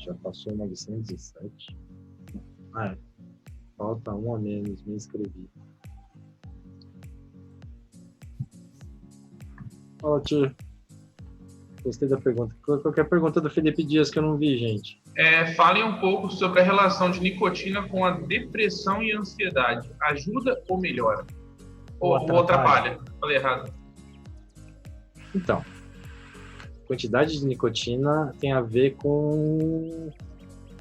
Já passou 907. Falta um a menos, me inscrevi. Fala, tio. Gostei da pergunta. Qualquer pergunta do Felipe Dias que eu não vi, gente. Fale um pouco sobre a relação de nicotina com a depressão e ansiedade. Ajuda ou melhora? Ou atrapalha? Falei errado. Então, quantidade de nicotina tem a ver com...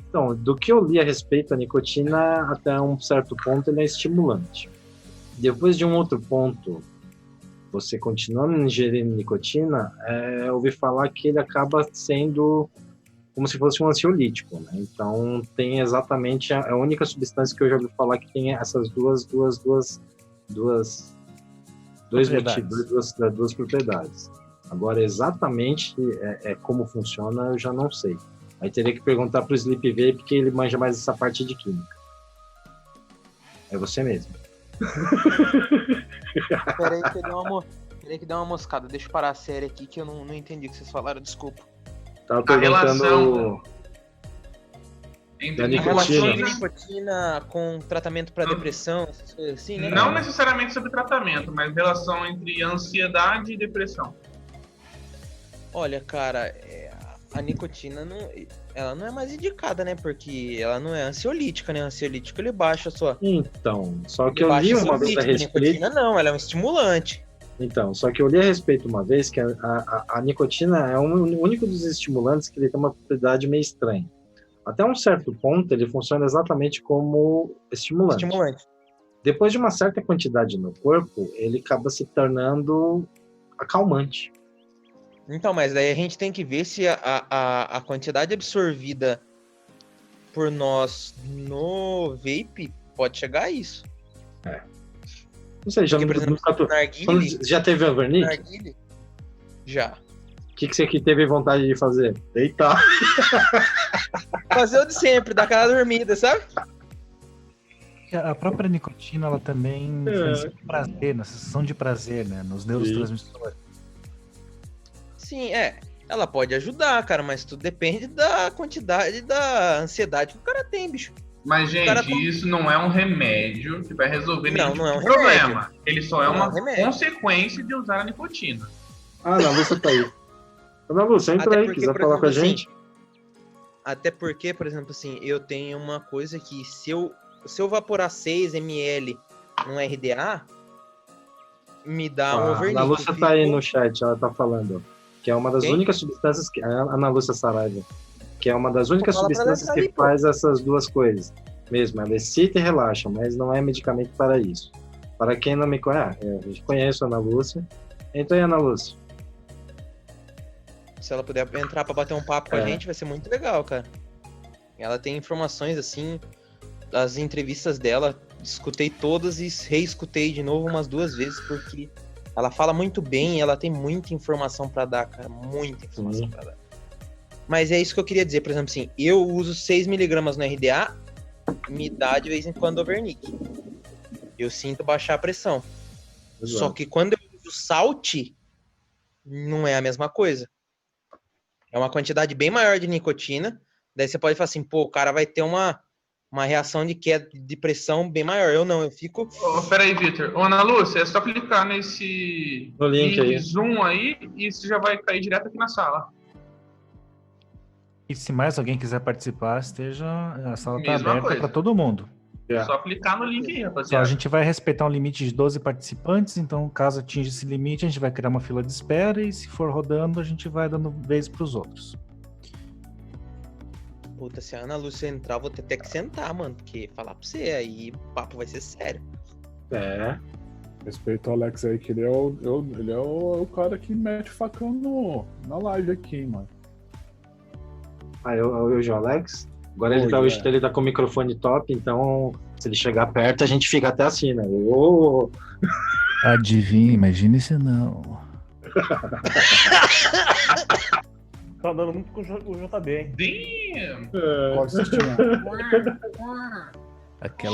Então, do que eu li a respeito da nicotina, até um certo ponto ele é estimulante. Depois de um outro ponto, você continuando ingerindo nicotina, eu ouvi falar que ele acaba sendo como se fosse um ansiolítico, né? Então, tem exatamente a única substância que eu já ouvi falar que tem essas duas propriedades. Agora, exatamente como funciona, eu já não sei. Aí teria que perguntar para o Sleep Vape, porque ele manja mais essa parte de química. É você mesmo. Peraí que deu uma moscada. Deixa eu parar a série aqui que eu não entendi o que vocês falaram, desculpa. Tava perguntando entre da A relação de nicotina. nicotina com tratamento para depressão, essas coisas assim, né? Não necessariamente sobre tratamento, mas relação entre ansiedade e depressão. Olha, cara, a nicotina ela não é mais indicada, né? Porque ela não é ansiolítica, né? Ansiolítico ele baixa a sua. Então, só que ele eu baixa li o seu uma vez a ritmo. respeito. Nicotina não, ela é um estimulante. Então, só que eu li a respeito uma vez que a nicotina é o único dos estimulantes que ele tem uma propriedade meio estranha. Até um certo ponto, ele funciona exatamente como estimulante. Depois de uma certa quantidade no corpo, ele acaba se tornando acalmante. Então, mas daí a gente tem que ver se a quantidade absorvida por nós no vape pode chegar a isso. Não sei, já, Porque, por exemplo, já teve a verniz? narguile? Já. O que você teve vontade de fazer? Deitar. Fazer o de sempre, dar aquela dormida, sabe? A própria nicotina, ela também influencia no prazer, na sensação de prazer, né? Nos neurotransmissores. Sim, ela pode ajudar, cara, mas tudo depende da quantidade da ansiedade que o cara tem, bicho. Mas, gente, isso não é um remédio que vai resolver nenhum não é um problema. remédio. Ele só é Não uma é um remédio. consequência de usar a nicotina. Ah, Ana Lúcia tá aí. Ana Lúcia, entra aí, quiser falar com a gente. Até porque, por exemplo, assim, eu tenho uma coisa que se eu vaporar 6 ml no RDA, me dá um overnick. A Ana Lúcia tá aí no chat, ela tá falando, que é uma das únicas substâncias que... A Ana Lúcia Saraiva, que é uma das únicas substâncias que faz essas duas coisas. Mesmo, ela excita e relaxa, mas não é medicamento para isso. Para quem não me conhece, eu conheço a Ana Lúcia. Entra aí, Ana Lúcia. Se ela puder entrar pra bater um papo com a gente, vai ser muito legal, cara. Ela tem informações, assim, das entrevistas dela, escutei todas e reescutei de novo umas 2 vezes, porque ela fala muito bem e ela tem muita informação pra dar, cara, muita informação pra dar. Mas é isso que eu queria dizer, por exemplo, assim, eu uso 6mg no RDA, me dá de vez em quando overnick. Eu sinto baixar a pressão. Exato. Só que quando eu uso salt, não é a mesma coisa. É uma quantidade bem maior de nicotina. Daí você pode falar assim, pô, o cara vai ter uma reação de queda de pressão bem maior. Eu não, eu fico... Peraí, Victor. Ana Lúcia, é só clicar nesse link aí. Zoom aí e você já vai cair direto aqui na sala. E se mais alguém quiser participar, a sala está Mesma aberta para todo mundo. Só clicar no link aí, rapaziada. Só a gente vai respeitar um limite de 12 participantes, então caso atinja esse limite, a gente vai criar uma fila de espera e se for rodando, a gente vai dando vez para os outros. Puta, se a Ana Lúcia entrar, eu vou ter até que sentar, mano, porque falar pra você, aí o papo vai ser sério. Respeito ao Alex aí, que ele é o cara que mete facão na live aqui, mano. Hoje o Alex? Agora ele tá com o microfone top, então se ele chegar perto, a gente fica até assim, né? Adivinha, imagine se não. Tá andando muito com o JB, hein? Damn!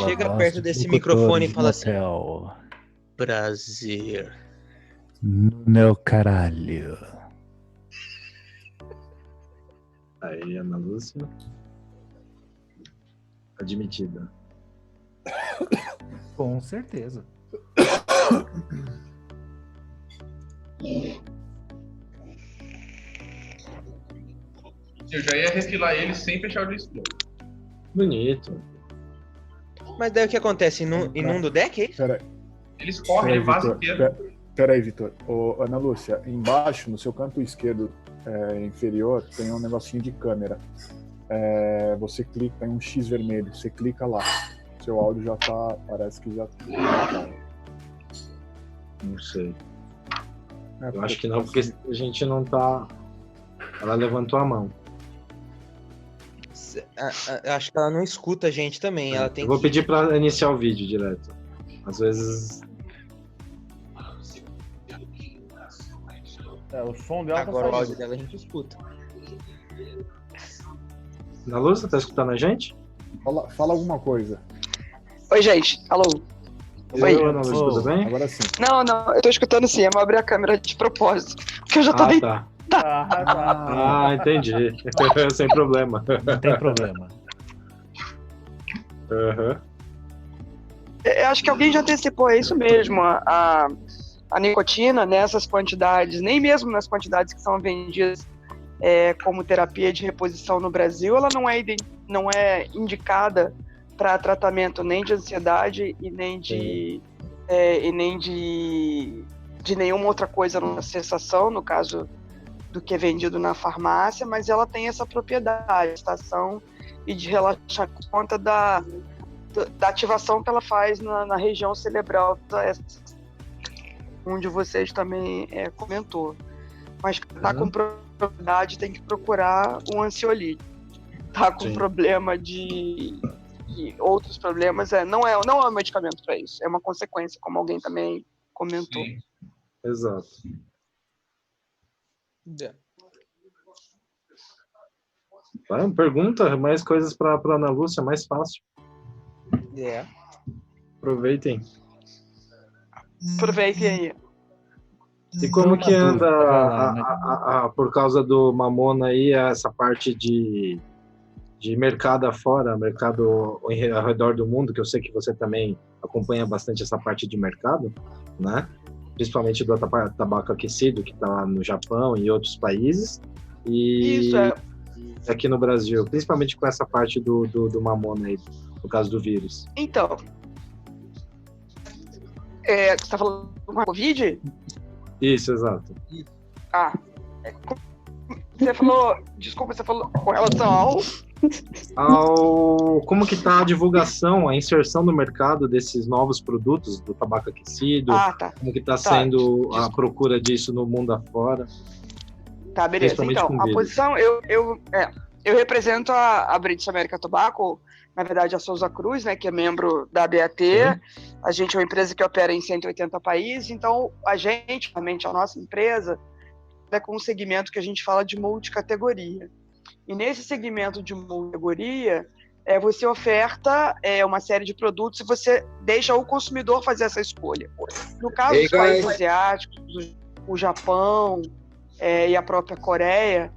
Chega perto desse microfone e fala assim: prazer. No meu caralho. Aí, Ana Lúcia. Admitida. Com certeza. Eu já ia refilar ele sem fechar o disco. Bonito. Mas daí o que acontece? Inunda o deck, é isso? Eles correm, ele passa inteiro. Peraí, Vitor. Ô, Ana Lúcia, embaixo, no seu canto esquerdo inferior, tem um negocinho de câmera. Você clica, tem um X vermelho, você clica lá. Seu áudio já tá, parece que já tá. Não sei. Eu acho que não, porque a gente não tá... Ela levantou a mão. Acho que ela não escuta a gente também. Ela tem Eu vou pedir pra iniciar o vídeo direto. Às vezes... O som dela Agora o tá áudio saindo. dela a gente escuta. Ana Lúcia, tá escutando a gente? Fala alguma coisa. Oi, gente. Alô? Oi. Ana Lúcia, tudo bem? Agora sim. Não, eu tô escutando sim. Eu vou abrir a câmera de propósito. Porque eu já tô bem. Tá. Tá. Entendi. Sem problema. Não tem problema. Uhum. Eu acho que alguém já antecipou, é isso mesmo. A nicotina, nessas quantidades, nem mesmo nas quantidades que são vendidas como terapia de reposição no Brasil, ela não é indicada para tratamento nem de ansiedade e nem de nenhuma outra coisa na sensação, no caso do que é vendido na farmácia, mas ela tem essa propriedade de estação e de relaxar por conta da ativação que ela faz na região cerebral, onde vocês também comentou. Mas tá com propriedade, tem que procurar um ansiolítico. Tá com problema de outros problemas, não é um medicamento para isso, é uma consequência, como alguém também comentou. Sim. Exato. Pergunta mais coisas para Ana Lúcia, mais fácil. Aproveitem. Aproveitem aí. E como que anda, né? por causa do Mamona aí, essa parte de mercado afora, mercado ao redor do mundo, que eu sei que você também acompanha bastante essa parte de mercado, né? Principalmente do tabaco aquecido, que está no Japão e outros países. E aqui no Brasil, principalmente com essa parte do Mamona aí, no caso do vírus. Então, você está falando com a Covid? Isso, exato. Você falou com relação como que está a divulgação, a inserção no mercado desses novos produtos do tabaco aquecido, como que está sendo a procura disso no mundo afora. Tá, beleza. Então, a posição, eu represento a British American Tobacco, na verdade a Souza Cruz, né, que é membro da BAT. A gente é uma empresa que opera em 180 países, então a nossa empresa é com um segmento que a gente fala de multicategoria. E nesse segmento de multicategoria, você oferta uma série de produtos e você deixa o consumidor fazer essa escolha. No caso dos países asiáticos, o Japão e a própria Coreia,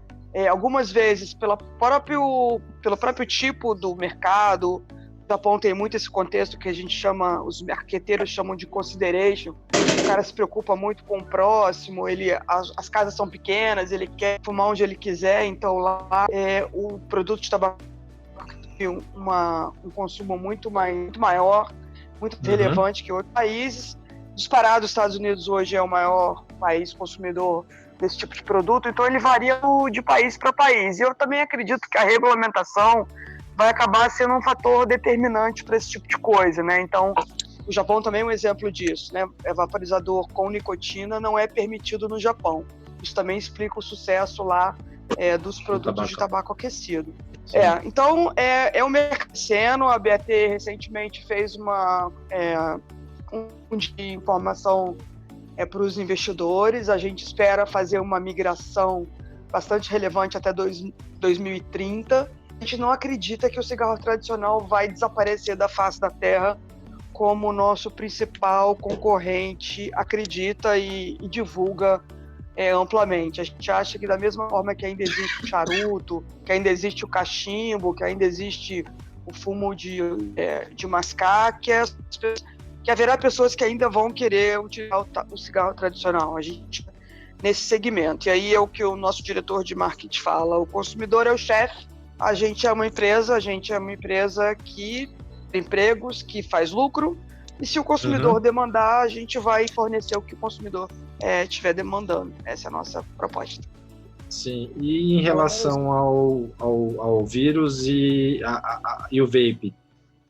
algumas vezes pelo próprio tipo do mercado, o Japão tem muito esse contexto que a gente chama, os marqueteiros chamam de consideration. O cara se preocupa muito com o próximo, as casas são pequenas, ele quer fumar onde ele quiser, então lá o produto de tabaco tem um consumo muito maior, muito relevante que outros países. Disparado, os Estados Unidos hoje é o maior país consumidor desse tipo de produto, então ele varia de país para país. E eu também acredito que a regulamentação vai acabar sendo um fator determinante para esse tipo de coisa, né? Então, o Japão também é um exemplo disso, né? Vaporizador com nicotina não é permitido no Japão. Isso também explica o sucesso lá dos produtos de tabaco aquecido. Então, é um mercado crescendo. A BAT recentemente fez de informação para os investidores. A gente espera fazer uma migração bastante relevante até 2030. A gente não acredita que o cigarro tradicional vai desaparecer da face da terra como o nosso principal concorrente acredita e divulga amplamente. A gente acha que da mesma forma que ainda existe o charuto, que ainda existe o cachimbo, que ainda existe o fumo de mascar, que haverá pessoas que ainda vão querer utilizar o cigarro tradicional. A gente nesse segmento. E aí é o que o nosso diretor de marketing fala: o consumidor é o chefe, a gente é uma empresa que tem empregos, que faz lucro, e se o consumidor demandar, a gente vai fornecer o que o consumidor estiver demandando. Essa é a nossa proposta. Sim, e em relação ao vírus e o vape,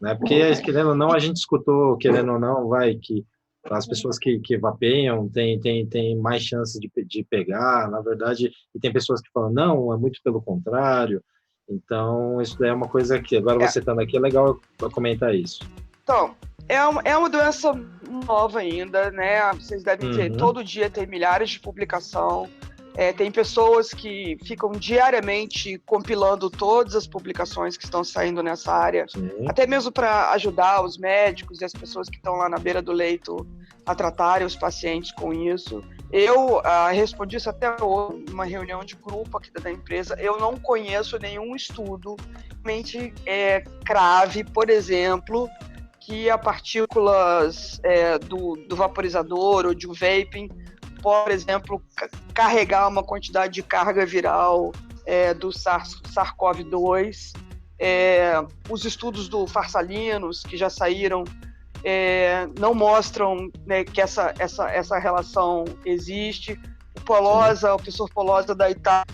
né? Porque, querendo ou não, a gente escutou, querendo ou não, que as pessoas que vapeiam têm mais chances de pegar, na verdade, e tem pessoas que falam, não, é muito pelo contrário. Então, isso daí é uma coisa que, agora você estando aqui, é legal comentar isso. Então, é uma doença nova ainda, né? Vocês devem ver, todo dia tem milhares de publicações. Tem pessoas que ficam diariamente compilando todas as publicações que estão saindo nessa área, até mesmo para ajudar os médicos e as pessoas que estão lá na beira do leito a tratarem os pacientes com isso. Eu respondi isso até hoje, numa reunião de grupo aqui da empresa. Eu não conheço nenhum estudo que crave, por exemplo, que a partículas do vaporizador ou de um vaping, por exemplo, carregar uma quantidade de carga viral do SARS-CoV-2. Os estudos do Farsalinos, que já saíram, não mostram, né, que essa relação existe. O professor Polosa da Itália,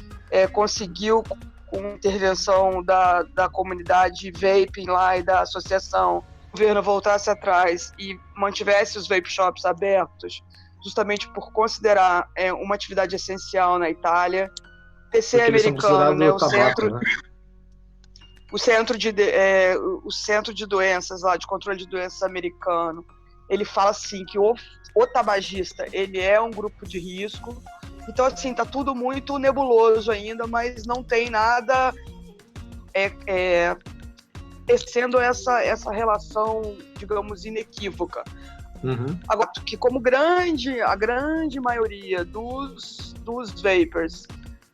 conseguiu, com intervenção da comunidade vaping lá e da associação, o governo voltasse atrás e mantivesse os vape shops abertos, justamente por considerar uma atividade essencial na Itália. O TC americano, né, o centro de doenças lá, de controle de doenças americano, ele fala assim que o tabagista, ele é um grupo de risco. Então, assim, tá tudo muito nebuloso ainda, mas não tem nada tecendo essa relação, digamos, inequívoca. Agora, que como a grande maioria dos vapers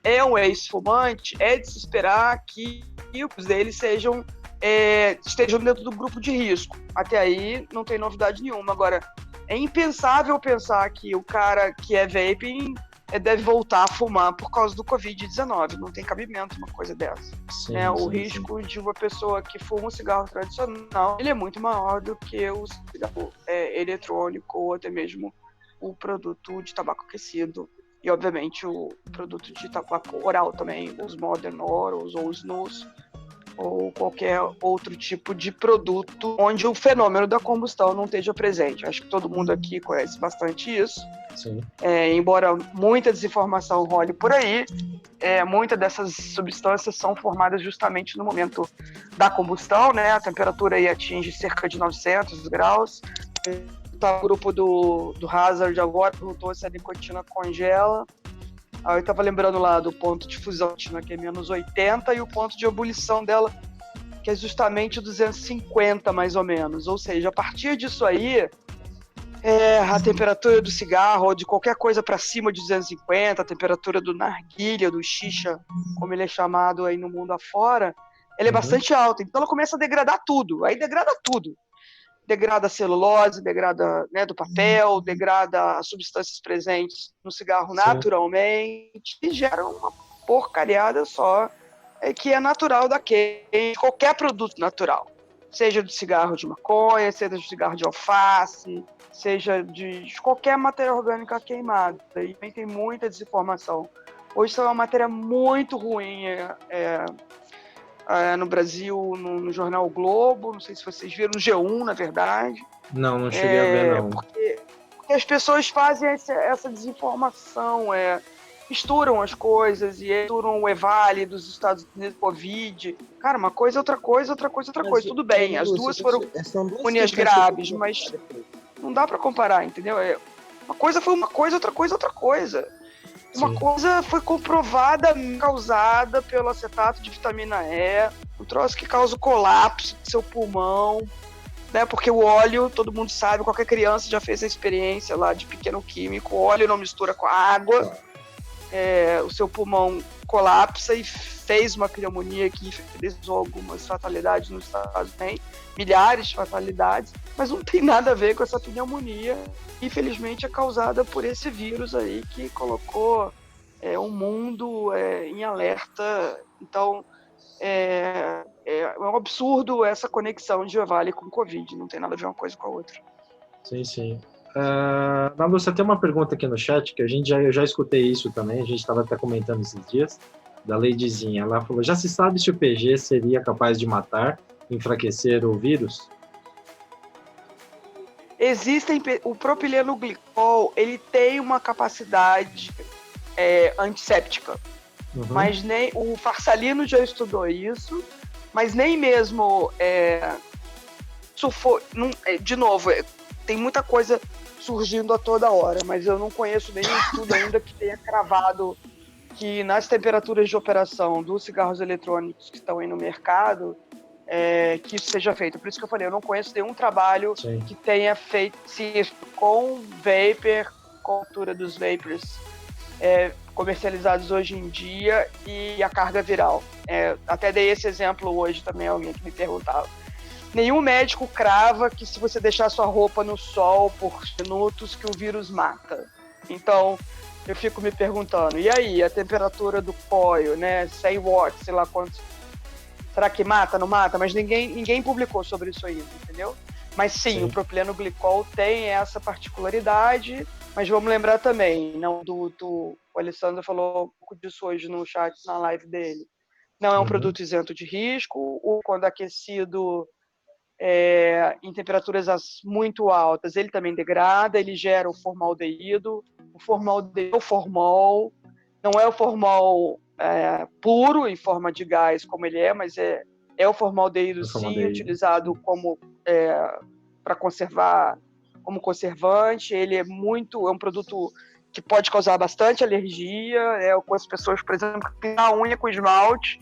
é um ex-fumante, é de se esperar que os deles estejam dentro do grupo de risco. Até aí não tem novidade nenhuma. Agora, é impensável pensar que o cara que é vaping deve voltar a fumar por causa do Covid-19. Não tem cabimento uma coisa dessa. O risco de uma pessoa que fuma um cigarro tradicional, ele é muito maior do que o cigarro eletrônico ou até mesmo o produto de tabaco aquecido. E, obviamente, o produto de tabaco oral também, os Modern Orals ou os snus, ou qualquer outro tipo de produto onde o fenômeno da combustão não esteja presente. Acho que todo mundo aqui conhece bastante isso. Sim. Embora muita desinformação role por aí, muitas dessas substâncias são formadas justamente no momento da combustão, né? A temperatura aí atinge cerca de 900 graus. O grupo do Hazard agora perguntou se a nicotina congela. Eu estava lembrando lá do ponto de fusão, que é menos 80, e o ponto de ebulição dela, que é justamente 250, mais ou menos. Ou seja, a partir disso aí, a temperatura do cigarro, ou de qualquer coisa para cima de 250, a temperatura do narguilha, do xixa, como ele é chamado aí no mundo afora, ela é bastante alta. Então ela começa a degradar tudo. Aí degrada tudo. Degrada a celulose, degrada, né, do papel, degrada as substâncias presentes no cigarro naturalmente, e gera uma porcariada só, que é natural qualquer produto natural. Seja do cigarro de maconha, seja do cigarro de alface, seja de qualquer matéria orgânica queimada. E também tem muita desinformação. Hoje isso é uma matéria muito ruim, no Brasil, no jornal o Globo, não sei se vocês viram, no G1, na verdade. Não cheguei a ver, não. Porque as pessoas fazem essa desinformação, misturam as coisas, e misturam o EVALI dos Estados Unidos, Covid. Cara, uma coisa, outra coisa. Tudo bem, as duas foram unias graves, mas não dá para comparar, entendeu? Uma coisa foi uma coisa, outra coisa. Uma coisa foi comprovada, causada pelo acetato de vitamina E, um troço que causa o colapso do seu pulmão, né? Porque o óleo, todo mundo sabe, qualquer criança já fez a experiência lá de pequeno químico, o óleo não mistura com a água, o seu pulmão colapsa e fez uma pneumonia que infelizou algumas fatalidades nos Estados Unidos, milhares de fatalidades, mas não tem nada a ver com essa pneumonia. Infelizmente é causada por esse vírus aí que colocou o mundo em alerta. Então é um absurdo essa conexão de EVALI com Covid, não tem nada a ver uma coisa com a outra. Sim, sim. Na Lúcia, tem uma pergunta aqui no chat, que eu já escutei isso também, a gente estava até comentando esses dias, da Ladyzinha. Ela falou, já se sabe se o PG seria capaz de matar, enfraquecer o vírus? O propileno glicol, ele tem uma capacidade antisséptica, mas nem o Farsalino já estudou isso, mas nem mesmo de novo, tem muita coisa surgindo a toda hora, mas eu não conheço nenhum estudo ainda que tenha cravado que nas temperaturas de operação dos cigarros eletrônicos que estão aí no mercado, que isso seja feito. Por isso que eu falei, eu não conheço nenhum trabalho que tenha feito isso com vapor, com a altura dos vapors comercializados hoje em dia e a carga viral. Até dei esse exemplo hoje também, alguém que me perguntava. Nenhum médico crava que se você deixar sua roupa no sol por minutos que o vírus mata. Então, eu fico me perguntando, e aí, a temperatura do coil, né, 100 watts, sei lá quantos, será que mata, não mata? Mas ninguém publicou sobre isso ainda, entendeu? Mas sim, o propileno glicol tem essa particularidade, mas vamos lembrar também, o Alessandro falou um pouco disso hoje no chat, na live dele, não é um produto isento de risco, quando aquecido em temperaturas muito altas, ele também degrada, ele gera o formaldeído. O formaldeído é o formol, não é o formol puro em forma de gás como ele mas é o formaldeído sim, utilizado como para conservar, como conservante. Ele é um produto que pode causar bastante alergia, com as pessoas, por exemplo, que tem a unha com esmalte.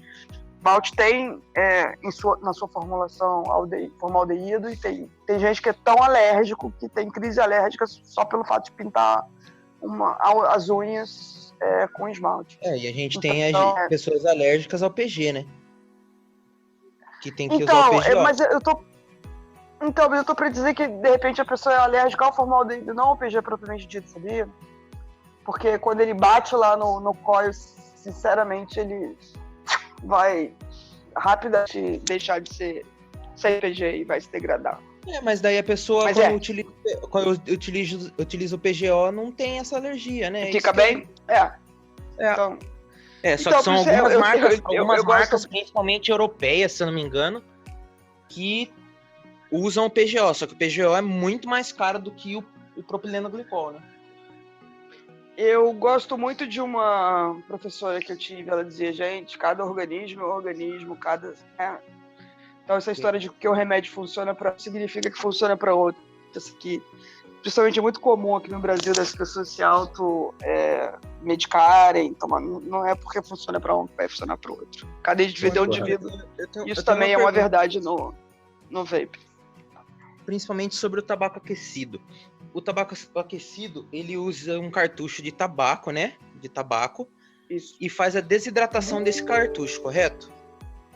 Esmalte tem na sua formulação formaldeído, e tem gente que é tão alérgico que tem crise alérgica só pelo fato de pintar as unhas com esmalte. E a gente tem pessoas alérgicas ao PG, né? Que tem que usar o PG. Mas eu tô para dizer que de repente a pessoa é alérgica ao formaldeído, não ao PG propriamente dito, sabia? Porque quando ele bate lá no coil, sinceramente, ele vai rapidamente deixar de ser PG e vai se degradar. Mas daí a pessoa, quando utiliza o PGO, não tem essa alergia, né? Fica bem? Então, só que são algumas marcas, principalmente europeias, se eu não me engano, que usam o PGO, só que o PGO é muito mais caro do que o propileno glicol, né? Eu gosto muito de uma professora que eu tive, ela dizia, gente, cada organismo é um organismo, Então essa história de que o remédio funciona para significa que funciona para outro. Isso aqui, principalmente é muito comum aqui no Brasil das pessoas se auto-medicarem, não é porque funciona para um que vai funcionar para o outro. Cada indivíduo é um indivíduo. Isso também é uma verdade no vape. Principalmente sobre o tabaco aquecido. O tabaco aquecido, ele usa um cartucho de tabaco, né? De tabaco. Isso. E faz a desidratação desse cartucho, correto?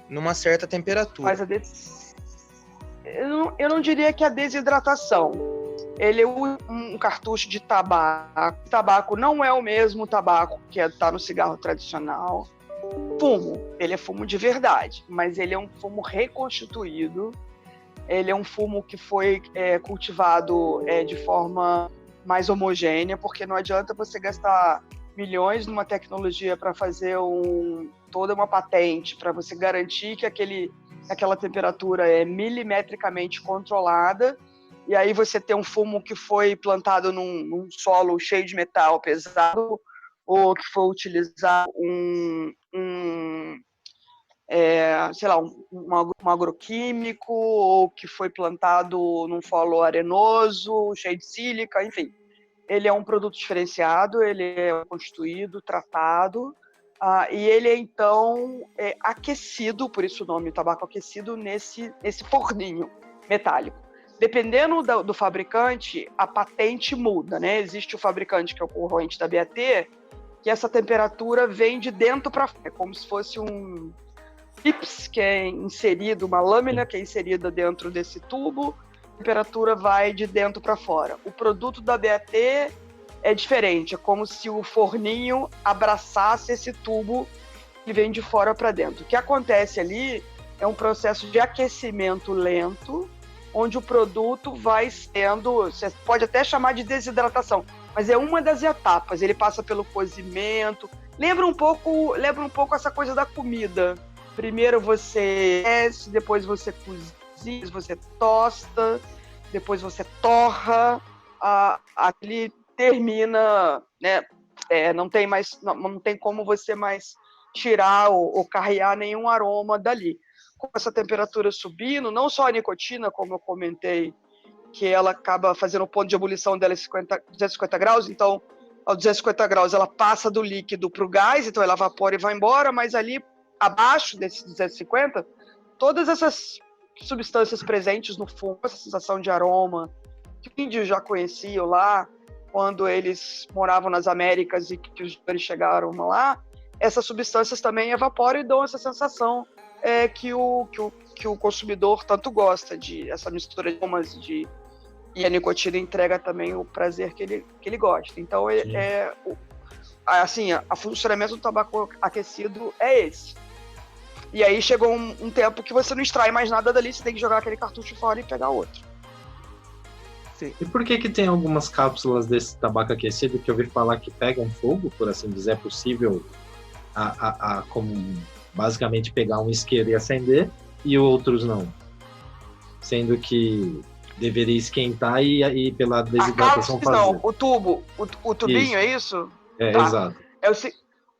Numa certa temperatura. Eu não diria que é a desidratação. Ele é um cartucho de tabaco. O tabaco não é o mesmo tabaco que está no cigarro tradicional. Fumo, ele é fumo de verdade, mas ele é um fumo reconstituído. Ele é um fumo que foi cultivado de forma mais homogênea, porque não adianta você gastar milhões numa tecnologia para fazer toda uma patente, para você garantir que aquela temperatura é milimetricamente controlada, e aí você tem um fumo que foi plantado num solo cheio de metal pesado, ou que foi utilizado um agroquímico, ou que foi plantado num solo arenoso, cheio de sílica, enfim. Ele é um produto diferenciado, ele é constituído, tratado, e ele é, então, aquecido, por isso o nome, tabaco aquecido, nesse forninho metálico. Dependendo do fabricante, a patente muda, né? Existe o fabricante, que é o concorrente da BAT, que essa temperatura vem de dentro para fora, é como se fosse um pips que é inserido, uma lâmina que é inserida dentro desse tubo, a temperatura vai de dentro para fora. O produto da BAT é diferente, é como se o forninho abraçasse esse tubo que vem de fora para dentro. O que acontece ali é um processo de aquecimento lento, onde o produto vai sendo, você pode até chamar de desidratação, mas é uma das etapas. Ele passa pelo cozimento, lembra um pouco essa coisa da comida. Primeiro você aquece, depois você cozinha, você tosta, depois você torra, ali termina, né? Não tem como você mais tirar ou carrear nenhum aroma dali. Com essa temperatura subindo, não só a nicotina, como eu comentei, que ela acaba fazendo o ponto de ebulição dela em 250 graus, então, aos 250 graus, ela passa do líquido para o gás, então ela evapora e vai embora, mas ali, abaixo desses 250, todas essas substâncias presentes no fumo, essa sensação de aroma, que os índios já conheciam lá, quando eles moravam nas Américas e que os eles chegaram lá, essas substâncias também evaporam e dão essa sensação que o consumidor tanto gosta, de essa mistura de aromas, e a nicotina entrega também o prazer que ele gosta. Então, o funcionamento do tabaco aquecido é esse. E aí chegou um tempo que você não extrai mais nada dali, você tem que jogar aquele cartucho fora e pegar outro. Sim. E por que tem algumas cápsulas desse tabaco aquecido que eu ouvi falar que pegam fogo, por assim dizer, é possível como basicamente pegar um isqueiro e acender, e outros não? Sendo que deveria esquentar e pela desidratação fazer. Não, o tubo, o tubinho, isso. É isso? Tá. Exato.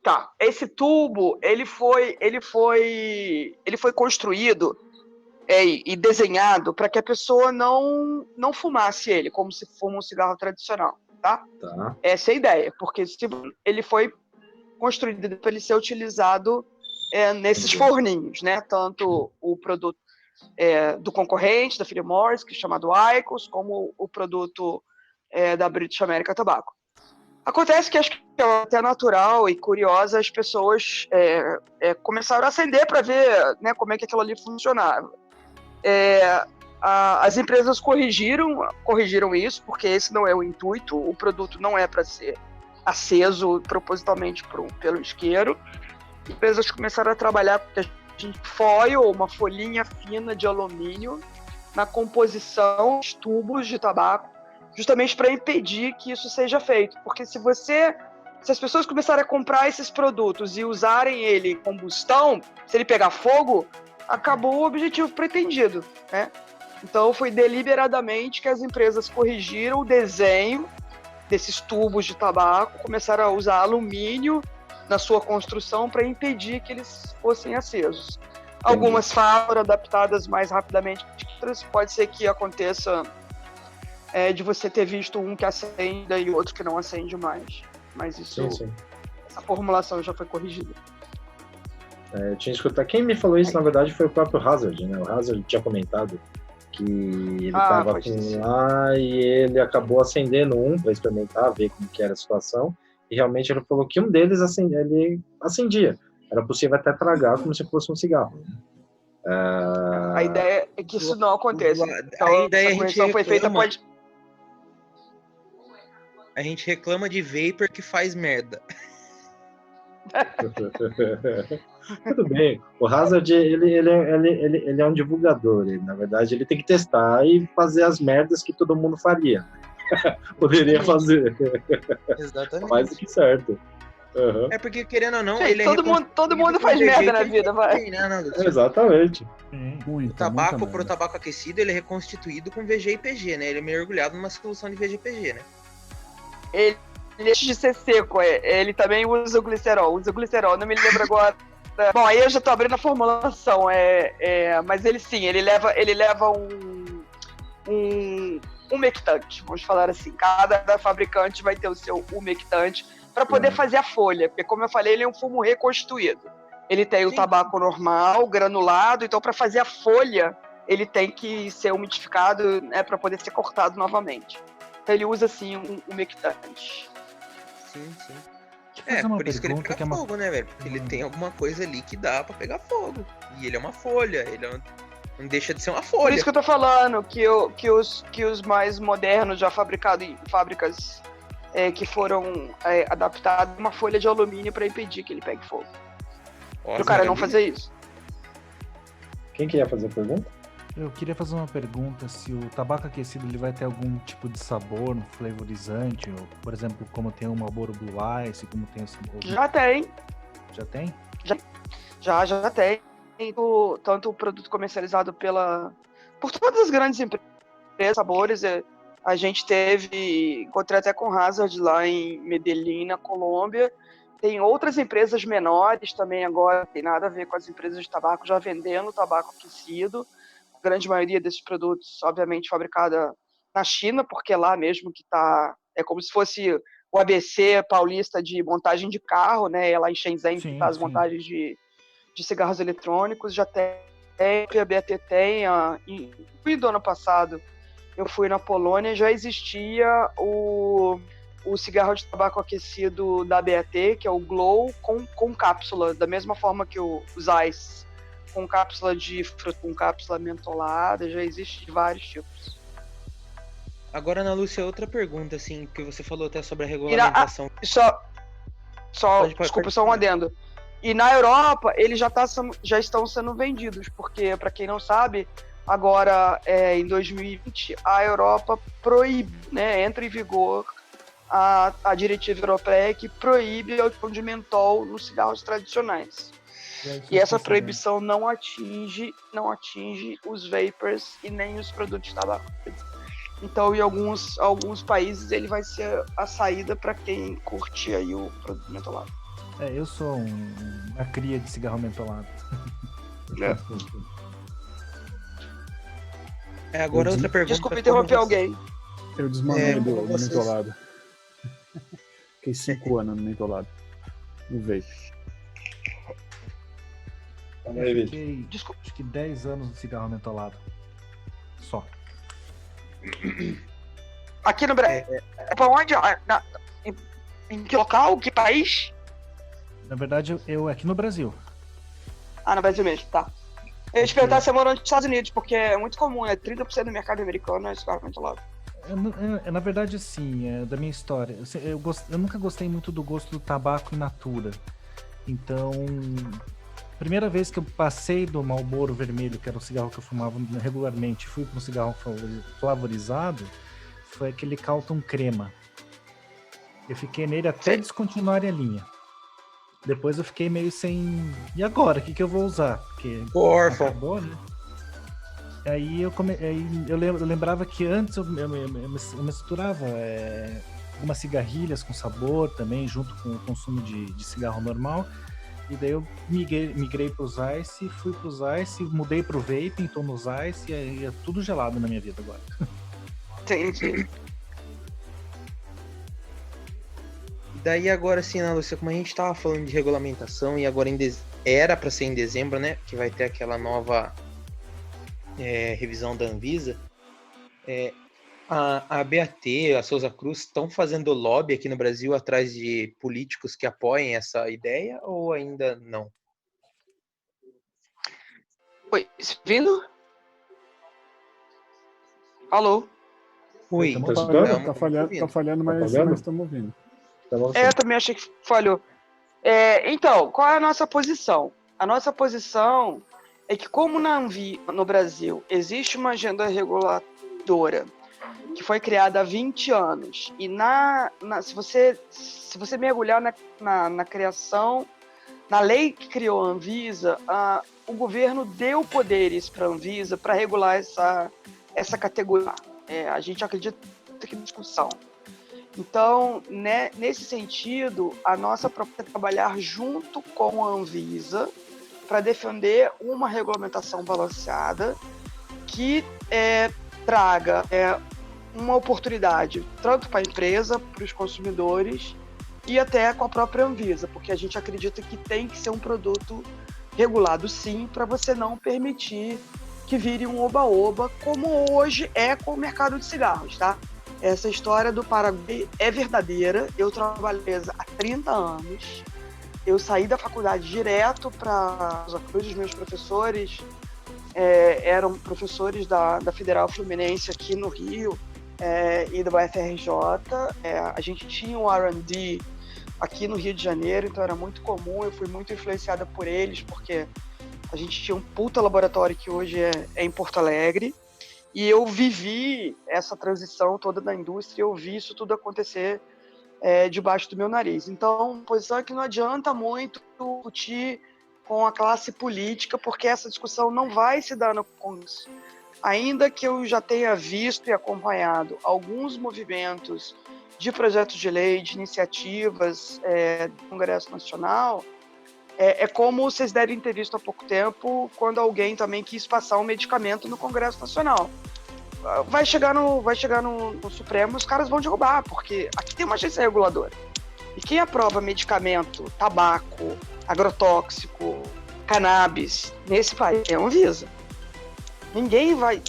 Tá, esse tubo, ele foi construído e desenhado para que a pessoa não fumasse ele, como se fuma um cigarro tradicional, tá? Essa é a ideia, porque ele foi construído para ele ser utilizado nesses forninhos, né? Tanto o produto do concorrente, da Philip Morris, que é chamado IQOS, como o produto da British American Tobacco. Acontece que acho que é até natural e curiosa, as pessoas começaram a acender para ver, né, como é que aquilo ali funcionava. As empresas corrigiram isso, porque esse não é o intuito, o produto não é para ser aceso propositalmente pelo isqueiro. As empresas começaram a trabalhar com foil, uma folhinha fina de alumínio, na composição dos tubos de tabaco, justamente para impedir que isso seja feito. Porque se as pessoas começarem a comprar esses produtos e usarem ele em combustão, se ele pegar fogo, acabou o objetivo pretendido, né? Então foi deliberadamente que as empresas corrigiram o desenho desses tubos de tabaco, começaram a usar alumínio na sua construção para impedir que eles fossem acesos. Algumas foram adaptadas mais rapidamente que outras. Pode ser que aconteça de você ter visto um que acende e outro que não acende mais. Mas isso, sim. Essa formulação já foi corrigida. Eu tinha escutado. Quem me falou isso, na verdade, foi o próprio Hazard, né? O Hazard tinha comentado que ele estava com lá e ele acabou acendendo um para experimentar, ver como que era a situação. E realmente ele falou que um deles ele acendia. Era possível até tragar como se fosse um cigarro. A ideia é que isso não aconteça. Então, a ideia essa correção foi feita, pode... A gente reclama de vapor que faz merda. Tudo bem. O Hazard, ele é um divulgador. Na verdade, ele tem que testar e fazer as merdas que todo mundo faria. Poderia fazer. Exatamente. Mais do que certo. Uhum. É porque, querendo ou não, ele todo mundo faz merda na vida, vai. Exatamente. O tabaco, pro tabaco aquecido, ele é reconstituído com VG e PG, né? Ele é mergulhado numa solução de VG e PG, né? Ele antes de ser seco, ele também usa o glicerol. Não me lembro agora. Bom, aí eu já tô abrindo a formulação. Mas ele leva um umectante, vamos falar assim. Cada fabricante vai ter o seu umectante para poder fazer a folha, porque como eu falei, ele é um fumo reconstituído. Ele tem o tabaco normal, granulado, então para fazer a folha, ele tem que ser umidificado, né, para poder ser cortado novamente. Então ele usa, assim, um umectante. Sim. fazer uma por isso que ele pergunta pega que é uma... fogo, né, velho? Porque ele tem alguma coisa ali que dá pra pegar fogo. E ele é uma folha, não deixa de ser uma Por folha. isso que eu tô falando que os mais modernos já fabricados em fábricas que foram adaptados a uma folha de alumínio para impedir que ele pegue fogo. Nossa, O cara não maravilha. fazer isso. Quem queria fazer a pergunta? Eu queria fazer uma pergunta, se o tabaco aquecido ele vai ter algum tipo de sabor, um flavorizante, ou, por exemplo, como tem o Marlboro Blue Ice, como tem o sabor... Já tem. Já tem? Já tem. Tanto o produto comercializado por todas as grandes empresas, sabores. A gente encontrei até com Hazard lá em Medellín, na Colômbia. Tem outras empresas menores também agora, tem nada a ver com as empresas de tabaco, já vendendo tabaco aquecido. A grande maioria desses produtos, obviamente, fabricada na China, porque é lá mesmo que está... É como se fosse o ABC paulista de montagem de carro, né? É lá em Shenzhen que faz montagens de cigarros eletrônicos. Já tem, a BAT tem. Do ano passado, eu fui na Polônia, já existia o cigarro de tabaco aquecido da BAT, que é o Glow, com cápsula, da mesma forma que os Ice, com cápsula de fruta, com cápsula mentolada, já existe de vários tipos. Agora, Ana Lúcia, outra pergunta, assim, que você falou até sobre a regulamentação. Desculpa, só um adendo. E na Europa, eles já estão sendo vendidos, porque, para quem não sabe, agora, em 2020, a Europa proíbe, né, entra em vigor a diretiva europeia que proíbe a utilização de mentol nos cigarros tradicionais. E essa proibição não atinge os vapers e nem os produtos de tabaco. Então, em alguns países, ele vai ser a saída para quem curte aí o produto mentolado. Eu sou uma cria de cigarro mentolado. Agora outra pergunta. Desculpa interromper alguém. Eu desmamei do mentolado. Fiquei 5 anos no mentolado. No vape. Fiquei, acho que 10 anos no cigarro mentolado. Só. Aqui no Brasil. Pra onde? Em que local? Que país? Na verdade, eu aqui no Brasil. No Brasil mesmo, tá. Eu ia te perguntar se você morou nos Estados Unidos, porque é muito comum, 30% do mercado americano é cigarro mentolado. Na verdade, assim, da minha história, eu nunca gostei muito do gosto do tabaco in natura. Então, a primeira vez que eu passei do Marlboro vermelho, que era o cigarro que eu fumava regularmente, fui para um cigarro flavorizado, foi aquele Calton Crema. Eu fiquei nele até descontinuarem a linha. Depois eu fiquei meio sem... E agora? O que eu vou usar? Porque acabou, né? Aí eu lembrava que antes eu misturava algumas cigarrilhas com sabor também, junto com o consumo de cigarro normal. E daí eu migrei para os Ice, fui para os Ice, mudei para o Vaping, tô nos Ice, e é tudo gelado na minha vida agora. Entendi. Daí agora, assim, Ana Lúcia, como a gente tava falando de regulamentação, e agora era para ser em dezembro, né? Que vai ter aquela nova revisão da Anvisa. A BAT, a Souza Cruz, estão fazendo lobby aqui no Brasil atrás de políticos que apoiem essa ideia ou ainda não? Oi, vindo? Alô? Oi, tá falhando, mas estamos ouvindo. Eu também achei que falhou. Então, qual é a nossa posição? A nossa posição é que, como no Brasil existe uma agenda reguladora que foi criada há 20 anos, e se você mergulhar na criação, na lei que criou a Anvisa, o governo deu poderes para a Anvisa para regular essa categoria. A gente acredita que é discussão. Então, né, nesse sentido, a nossa proposta é trabalhar junto com a Anvisa para defender uma regulamentação balanceada que traga uma oportunidade tanto para a empresa, para os consumidores e até com a própria Anvisa, porque a gente acredita que tem que ser um produto regulado sim, para você não permitir que vire um oba-oba, como hoje é com o mercado de cigarros, tá? Essa história do Paraguai é verdadeira. Eu trabalhei há 30 anos. Eu saí da faculdade direto para Souza Cruz. Os meus professores eram professores da Federal Fluminense aqui no Rio e da UFRJ. A gente tinha um R&D aqui no Rio de Janeiro, então era muito comum. Eu fui muito influenciada por eles, porque a gente tinha um puta laboratório que hoje é em Porto Alegre. E eu vivi essa transição toda da indústria, eu vi isso tudo acontecer debaixo do meu nariz. Então, posição é que não adianta muito discutir com a classe política, porque essa discussão não vai se dar no Congresso. Ainda que eu já tenha visto e acompanhado alguns movimentos de projetos de lei, de iniciativas do Congresso Nacional, é como vocês devem ter visto há pouco tempo, quando alguém também quis passar um medicamento no Congresso Nacional. Vai chegar no Supremo, os caras vão derrubar, porque aqui tem uma agência reguladora. E quem aprova medicamento, tabaco, agrotóxico, cannabis, nesse país é a Anvisa. Ninguém vai,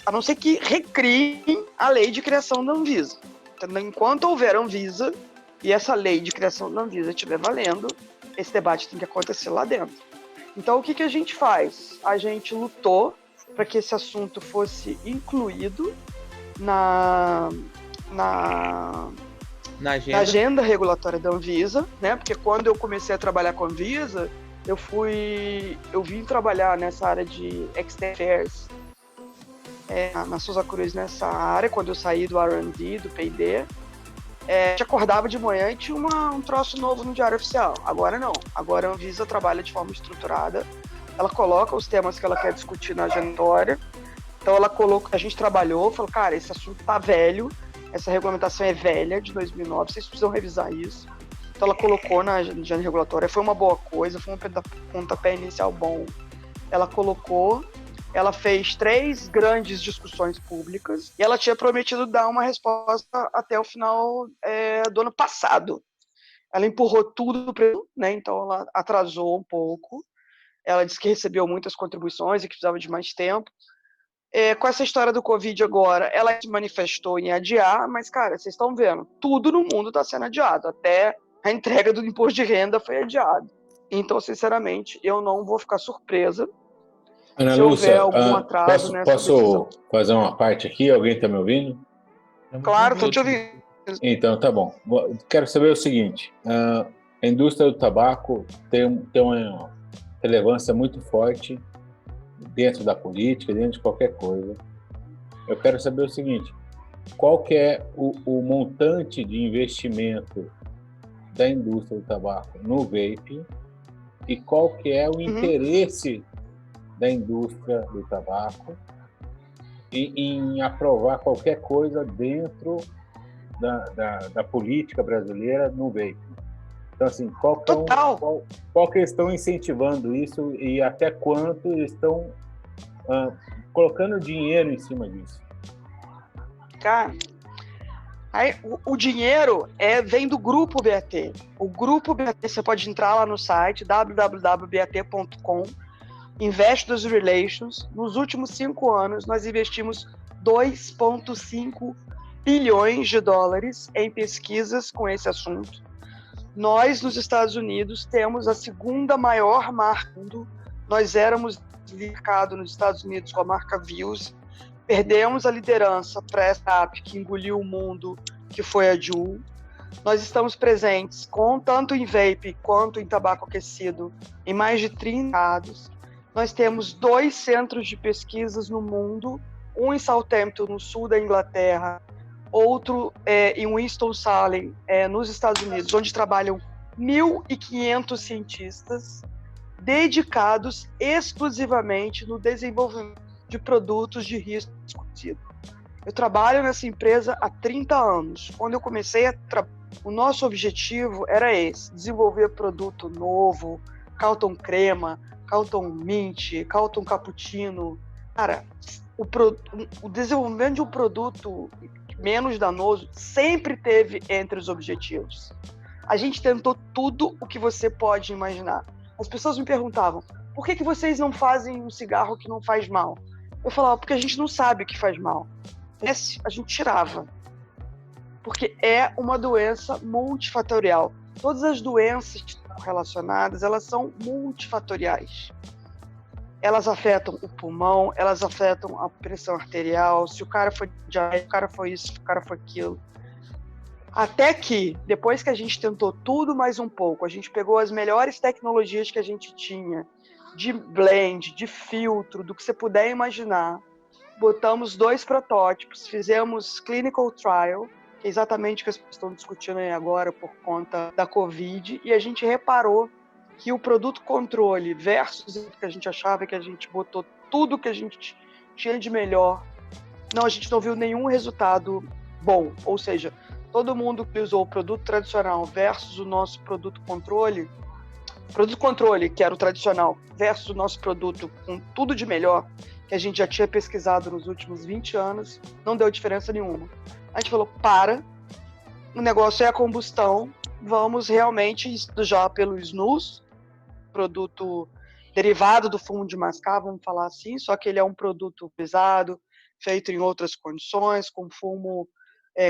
a não ser que recriem a lei de criação da Anvisa. Então, enquanto houver Anvisa e essa lei de criação da Anvisa estiver valendo, esse debate tem que acontecer lá dentro. Então, o que a gente faz? A gente lutou para que esse assunto fosse incluído na agenda regulatória da Anvisa, né? Porque quando eu comecei a trabalhar com a Anvisa, eu vim trabalhar nessa área de External Affairs, na Souza Cruz, nessa área, quando eu saí do R&D, do P&D. A gente acordava de manhã e tinha um troço novo no Diário Oficial. Agora não. Agora a Anvisa trabalha de forma estruturada. Ela coloca os temas que ela quer discutir na agenda. Então ela colocou, a gente trabalhou, falou, cara, esse assunto tá velho, essa regulamentação é velha, de 2009, vocês precisam revisar isso. Então ela colocou na agenda regulatória, foi uma boa coisa, foi um pontapé inicial bom. Ela colocou, ela fez 3 grandes discussões públicas e ela tinha prometido dar uma resposta até o final do ano passado. Ela empurrou tudo, né? Então ela atrasou um pouco. Ela disse que recebeu muitas contribuições e que precisava de mais tempo. Com essa história do Covid agora, ela se manifestou em adiar, mas, cara, vocês estão vendo, tudo no mundo está sendo adiado. Até a entrega do imposto de renda foi adiado. Então, sinceramente, eu não vou ficar surpresa Ana se Lúcia, houver algum atraso nessa decisão. Posso fazer uma parte aqui? Alguém está me ouvindo? Claro, estou te ouvindo. Então, tá bom. Quero saber o seguinte. A indústria do tabaco tem uma relevância muito forte dentro da política, dentro de qualquer coisa. Eu quero saber o seguinte, qual que é o montante de investimento da indústria do tabaco no vape e qual que é o interesse da indústria do tabaco em aprovar qualquer coisa dentro da política brasileira no vape. Então, assim, qual que eles estão incentivando isso e até quanto eles estão colocando dinheiro em cima disso? Cara, o dinheiro vem do Grupo BAT. O Grupo BAT, você pode entrar lá no site www.bat.com, Investors Relations. Nos últimos 5 anos, nós investimos 2,5 bilhões de dólares em pesquisas com esse assunto. Nós, nos Estados Unidos, temos a 2ª maior marca do mundo. Nós éramos mercado nos Estados Unidos com a marca Vuse. Perdemos a liderança para essa app que engoliu o mundo, que foi a Juul. Nós estamos presentes tanto em vape quanto em tabaco aquecido em mais de 30 estados. Nós temos 2 centros de pesquisas no mundo, um em Southampton, no sul da Inglaterra, outro em Winston-Salem, nos Estados Unidos, onde trabalham 1.500 cientistas dedicados exclusivamente no desenvolvimento de produtos de risco discutido. Eu trabalho nessa empresa há 30 anos. Quando eu comecei o nosso objetivo era esse, desenvolver produto novo, Carlton Crema, Carlton Mint, Carlton Cappuccino. Cara, o desenvolvimento de um produto menos danoso sempre teve entre os objetivos. A gente tentou tudo o que você pode imaginar. As pessoas me perguntavam, por que vocês não fazem um cigarro que não faz mal? Eu falava, porque a gente não sabe o que faz mal. Esse a gente tirava. porque é uma doença multifatorial. Todas as doenças relacionadas, elas são multifatoriais. Elas afetam o pulmão, elas afetam a pressão arterial, se o cara foi diabético, o cara foi isso, o cara foi aquilo. Até que, depois que a gente tentou tudo mais um pouco, a gente pegou as melhores tecnologias que a gente tinha, de blend, de filtro, do que você puder imaginar, botamos 2 protótipos, fizemos clinical trial, que é exatamente o que as pessoas estão discutindo aí agora por conta da Covid, e a gente reparou que o produto controle versus o que a gente achava, que a gente botou tudo que a gente tinha de melhor, a gente não viu nenhum resultado bom. Ou seja, todo mundo que usou o produto tradicional versus o nosso produto controle, que era o tradicional, versus o nosso produto com tudo de melhor, que a gente já tinha pesquisado nos últimos 20 anos, não deu diferença nenhuma. A gente falou, o negócio é a combustão, vamos realmente estudar pelo snus, produto derivado do fumo de mascar, vamos falar assim, só que ele é um produto pesado, feito em outras condições, com fumo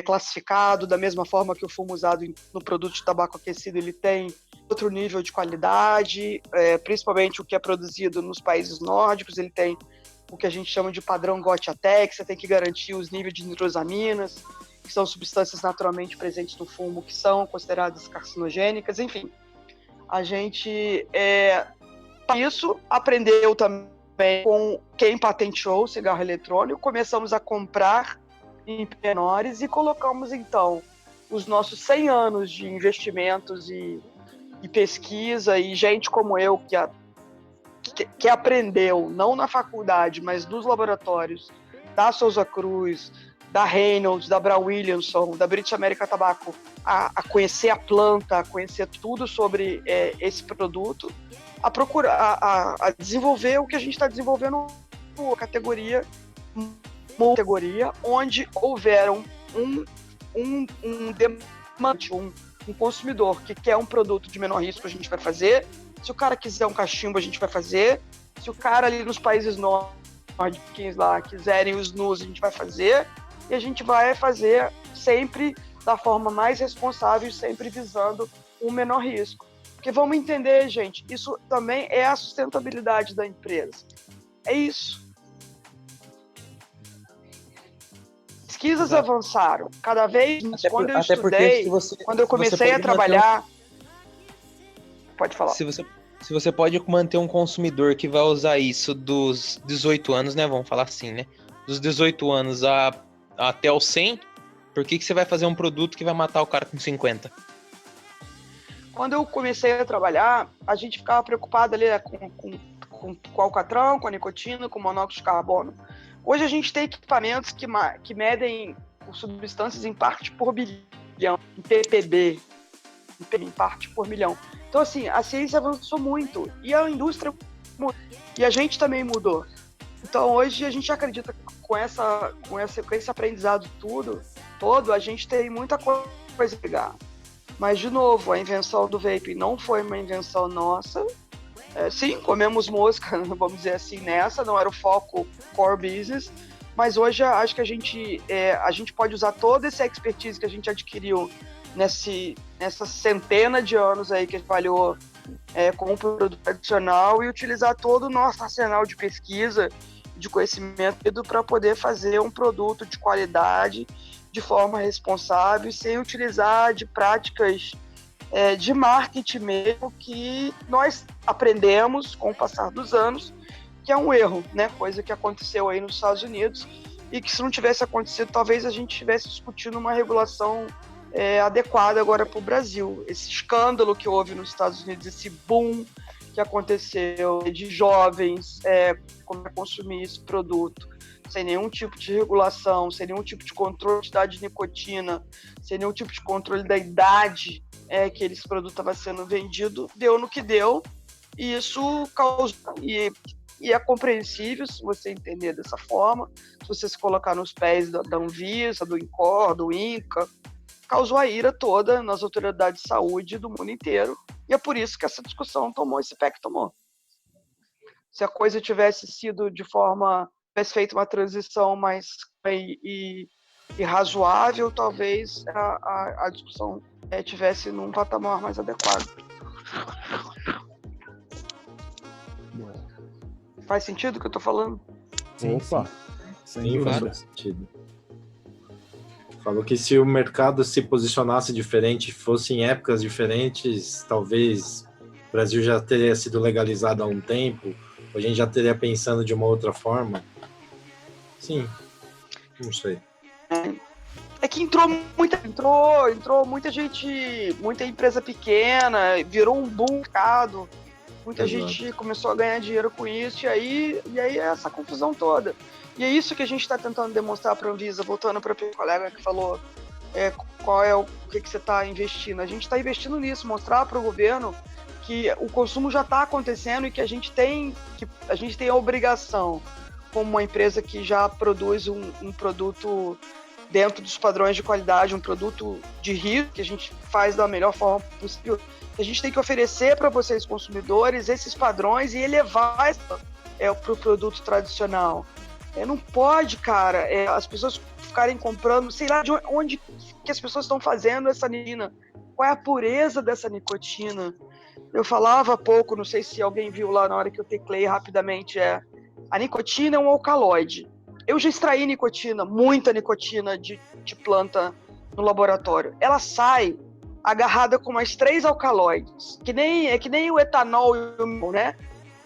classificado, da mesma forma que o fumo usado no produto de tabaco aquecido, ele tem outro nível de qualidade, principalmente o que é produzido nos países nórdicos, ele tem o que a gente chama de padrão GOTS-ATEX, você tem que garantir os níveis de nitrosaminas, que são substâncias naturalmente presentes no fumo, que são consideradas carcinogênicas, enfim. A gente, isso, aprendeu também com quem patenteou o cigarro eletrônico, começamos a comprar em menores e colocamos, então, os nossos 100 anos de investimentos e pesquisa, e gente como eu que aprendeu, não na faculdade, mas nos laboratórios da Souza Cruz, da Reynolds, da Brown Williamson, da British American Tobacco, a conhecer a planta, a conhecer tudo sobre esse produto, a procurar, a desenvolver o que a gente está desenvolvendo na categoria, onde houveram um demandante, um consumidor que quer um produto de menor risco, a gente vai fazer. Se o cara quiser um cachimbo, a gente vai fazer. Se o cara ali nos países nórdicos lá quiserem os snus, a gente vai fazer. E a gente vai fazer sempre da forma mais responsável, sempre visando o menor risco. Porque vamos entender, gente, isso também é a sustentabilidade da empresa. É isso. Pesquisas avançaram. Cada vez, quando eu estudei, quando eu comecei a trabalhar... Pode falar. Se você pode manter um consumidor que vai usar isso dos 18 anos, né? Vamos falar assim, né? Dos 18 anos até os 100, por que você vai fazer um produto que vai matar o cara com 50? Quando eu comecei a trabalhar, a gente ficava preocupado ali com o alcatrão, com a nicotina, com o monóxido de carbono. Hoje a gente tem equipamentos que medem substâncias em parte por bilhão, em ppb, em parte por milhão. Então, assim, a ciência avançou muito e a indústria mudou, e a gente também mudou. Então, hoje a gente acredita que com esse aprendizado todo, a gente tem muita coisa a pegar. Mas, de novo, a invenção do vape não foi uma invenção nossa. Sim, comemos mosca, vamos dizer assim, não era o foco core business, mas hoje acho que a gente pode usar toda essa expertise que a gente adquiriu nessa centena de anos aí que a gente trabalhou com o produto tradicional e utilizar todo o nosso arsenal de pesquisa, de conhecimento para poder fazer um produto de qualidade, de forma responsável, sem utilizar de práticas de marketing mesmo, que nós aprendemos com o passar dos anos, que é um erro, né? Coisa que aconteceu aí nos Estados Unidos e que, se não tivesse acontecido, talvez a gente estivesse discutindo uma regulação adequada agora para o Brasil. Esse escândalo que houve nos Estados Unidos, esse boom que aconteceu de jovens consumir esse produto sem nenhum tipo de regulação, sem nenhum tipo de controle de nicotina, sem nenhum tipo de controle da idade que esse produto estava sendo vendido, deu no que deu, e isso causou, e é compreensível se você entender dessa forma, se você se colocar nos pés da Anvisa, do INCOR, do INCA, causou a ira toda nas autoridades de saúde do mundo inteiro, e é por isso que essa discussão tomou esse pé que tomou. Se a coisa tivesse sido tivesse feito uma transição mais e e razoável, talvez a discussão tivesse num patamar mais adequado. Faz sentido o que eu tô falando? Sim, opa, sim, faz sentido. Falou que se o mercado se posicionasse diferente, fosse em épocas diferentes, talvez o Brasil já teria sido legalizado há um tempo, a gente já teria pensando de uma outra forma. Sim, não sei. É que entrou muita gente, muita empresa pequena, virou um boom mercado. Muita gente começou a ganhar dinheiro com isso, e aí é essa confusão toda. E é isso que a gente está tentando demonstrar para a Anvisa, voltando para o colega que falou qual é o que você está investindo. A gente está investindo nisso, mostrar para o governo que o consumo já está acontecendo e que a gente tem a obrigação, como uma empresa que já produz um produto dentro dos padrões de qualidade, um produto de risco, que a gente faz da melhor forma possível. A gente tem que oferecer para vocês, consumidores, esses padrões e elevar para o produto tradicional. Não pode, cara, as pessoas ficarem comprando, sei lá de onde que as pessoas estão fazendo essa nicotina. Qual é a pureza dessa nicotina? Eu falava há pouco, não sei se alguém viu lá na hora que eu teclei rapidamente, a nicotina é um alcaloide. Eu já extraí nicotina, muita nicotina de planta no laboratório. Ela sai agarrada com mais 3 alcaloides, que nem o etanol e o mel, né?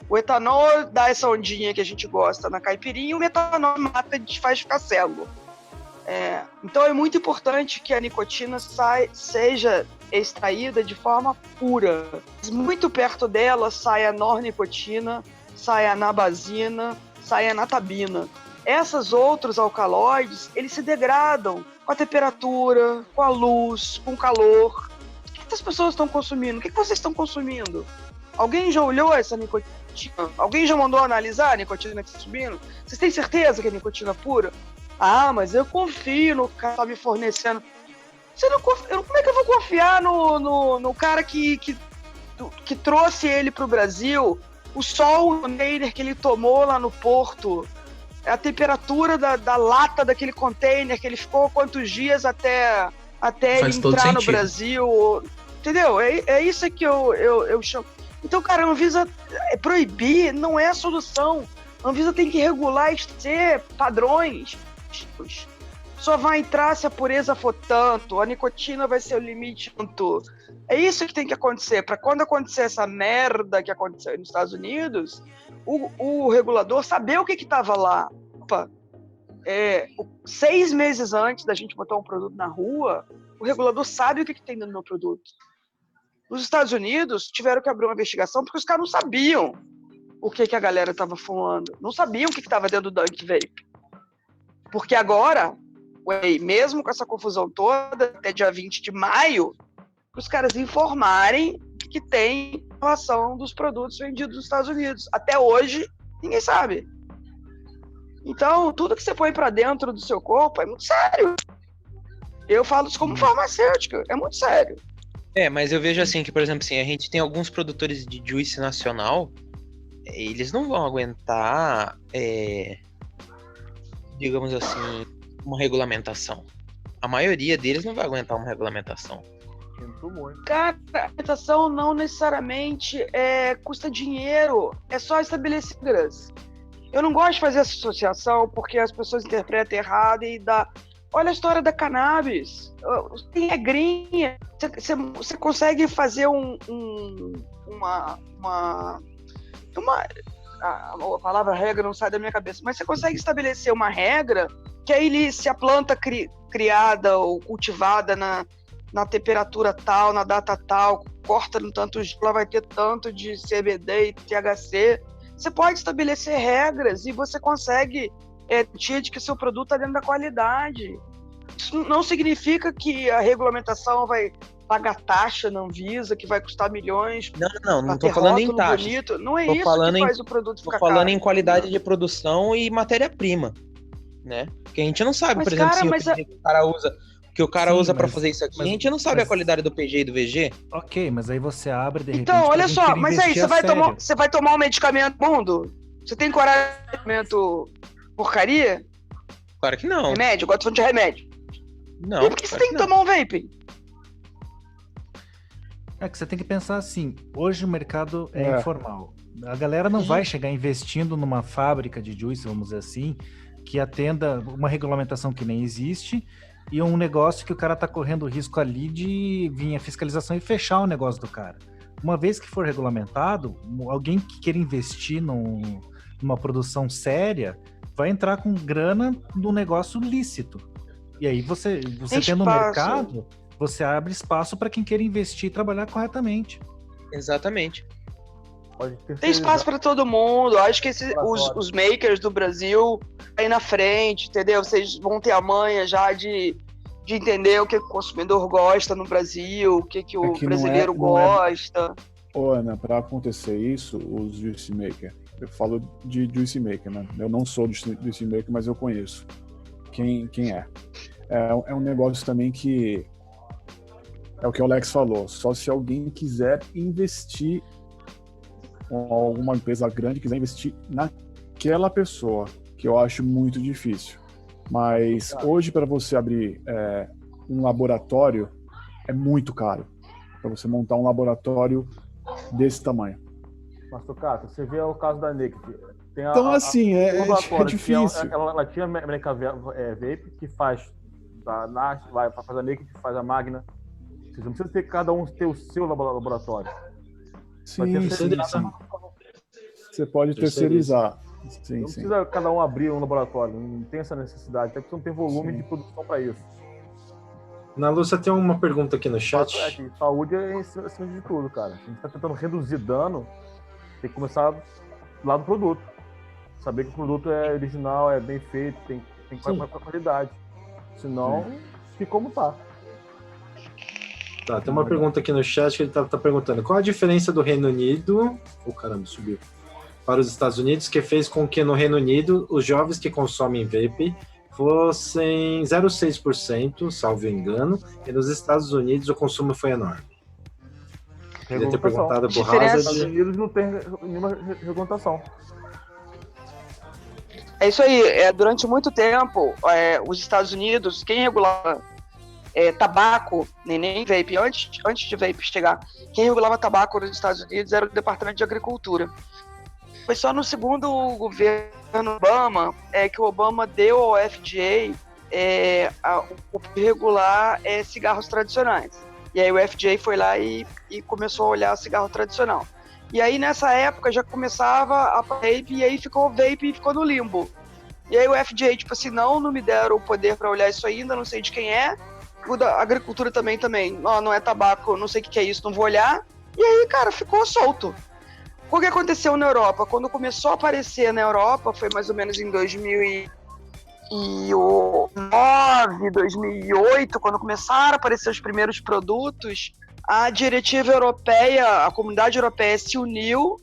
O etanol dá essa ondinha que a gente gosta na caipirinha, e o metanol mata, faz ficar cego. Então é muito importante que a nicotina seja extraída de forma pura. Muito perto dela sai a nornicotina, sai a nabazina, sai a natabina. Esses outros alcaloides, eles se degradam com a temperatura, com a luz, com o calor. O que as pessoas estão consumindo? O que vocês estão consumindo? Alguém já olhou essa nicotina? Alguém já mandou analisar a nicotina que está subindo? Vocês têm certeza que é nicotina pura? Ah, mas eu confio no cara que está me fornecendo. Como é que eu vou confiar no cara que trouxe ele para o Brasil? O sol, o container que ele tomou lá no porto, a temperatura da lata daquele container, que ele ficou quantos dias até ele entrar no Brasil. Entendeu? É isso que eu chamo. Então, cara, a Anvisa proibir não é a solução. A Anvisa tem que regular e ter padrões. Só vai entrar se a pureza for tanto, a nicotina vai ser o limite tanto. É isso que tem que acontecer. Para quando acontecer essa merda que aconteceu nos Estados Unidos, o regulador saber o que estava lá. 6 meses antes da gente botar um produto na rua, o regulador sabe o que tem dentro do meu produto. Nos Estados Unidos, tiveram que abrir uma investigação porque os caras não sabiam o que a galera estava fumando. Não sabiam o que estava dentro do Dunk Vape. Porque agora, mesmo com essa confusão toda, até dia 20 de maio, os caras informarem que tem relação dos produtos vendidos nos Estados Unidos. Até hoje, ninguém sabe. Então, tudo que você põe para dentro do seu corpo é muito sério. Eu falo isso como farmacêutica, é muito sério. Mas eu vejo assim que, por exemplo, assim, a gente tem alguns produtores de juice nacional, eles não vão aguentar, digamos assim, uma regulamentação. A maioria deles não vai aguentar uma regulamentação. Cara, a regulamentação não necessariamente custa dinheiro, é só estabelecer regras. Eu não gosto de fazer essa associação porque as pessoas interpretam errado e dá. Olha a história da cannabis. Tem regrinha. Você consegue fazer a palavra regra não sai da minha cabeça, mas você consegue estabelecer uma regra que aí se a planta criada ou cultivada na temperatura tal, na data tal, corta no tanto, ela vai ter tanto de CBD e THC. Você pode estabelecer regras e você consegue garantir de que o seu produto está dentro da qualidade. Isso não significa que a regulamentação vai pagar taxa na Anvisa, que vai custar milhões. Não estou falando em taxa. Bonito. Não é isso que faz o produto ficar caro. Estou falando em qualidade de produção e matéria-prima, né? Porque a gente não sabe, por exemplo, que o cara usa para fazer isso aqui. A gente não sabe a qualidade do PG e do VG. Ok, mas aí você abre de repente. Então, olha só, mas aí você vai tomar um medicamento mundo? Você tem coragem de medicamento porcaria? Claro que não. Remédio, eu gosto de remédio. Não. E por que você tem que tomar um vape? É que você tem que pensar assim, hoje o mercado é informal. A galera não vai chegar investindo numa fábrica de juice, vamos dizer assim, que atenda uma regulamentação que nem existe e um negócio que o cara tá correndo o risco ali de vir a fiscalização e fechar o negócio do cara. Uma vez que for regulamentado, alguém que queira investir numa produção séria vai entrar com grana no negócio lícito. E aí você tendo no mercado, você abre espaço para quem queira investir e trabalhar corretamente. Exatamente. Tem espaço para todo mundo. Acho que os makers do Brasil aí na frente, entendeu? Vocês vão ter a manha já de entender o que o consumidor gosta no Brasil, o que o brasileiro gosta. Ô, Ana, para acontecer isso, os juice maker, eu falo de juice maker, né? Eu não sou juice maker, mas eu conheço quem é. É um negócio também que é o que o Alex falou, só se alguém quiser investir, ou alguma empresa grande quiser investir naquela pessoa, que eu acho muito difícil. Mas hoje, para você abrir um laboratório, é muito caro. Para você montar um laboratório desse tamanho. Mas, Tocato, você vê o caso da Naked. Então, assim, é difícil. Ela tinha a American Vape, que faz a Nash, faz a Naked, faz a Magna. Você não precisa ter cada um ter o seu laboratório. Sim. Você pode terceirizar. Sim, não precisa cada um abrir um laboratório, não tem essa necessidade, até porque não tem volume de produção para isso. Na Lúcia tem uma pergunta aqui no chat. Saúde é acima de tudo, cara. A gente está tentando reduzir dano, tem que começar lá do produto. Saber que o produto é original, é bem feito, tem qualidade. Senão, fica como tá. Tá, tem uma pergunta aqui no chat que ele tá perguntando. Qual a diferença do Reino Unido... caramba, subiu. Para os Estados Unidos, que fez com que no Reino Unido os jovens que consomem vape fossem 0,6%, salvo engano, e nos Estados Unidos o consumo foi enorme. Queria ter perguntado por Hazard. Nos Estados Unidos não tem nenhuma regulamentação. É isso aí. Durante muito tempo, os Estados Unidos, quem regulava tabaco, nem vape, antes de vape chegar, quem regulava tabaco nos Estados Unidos era o Departamento de Agricultura. Foi só no segundo governo Obama que o Obama deu ao FDA o regular cigarros tradicionais. E aí o FDA foi lá e começou a olhar cigarro tradicional. E aí nessa época já começava a vape e aí ficou o vape e ficou no limbo. E aí o FDA, tipo assim, não me deram o poder para olhar isso ainda, não sei de quem é. O da agricultura também. Não é tabaco, não sei o que é isso, não vou olhar. E aí, cara, ficou solto. O que aconteceu na Europa? Quando começou a aparecer na Europa, foi mais ou menos em 2009, 2008, quando começaram a aparecer os primeiros produtos, a diretiva europeia, a comunidade europeia se uniu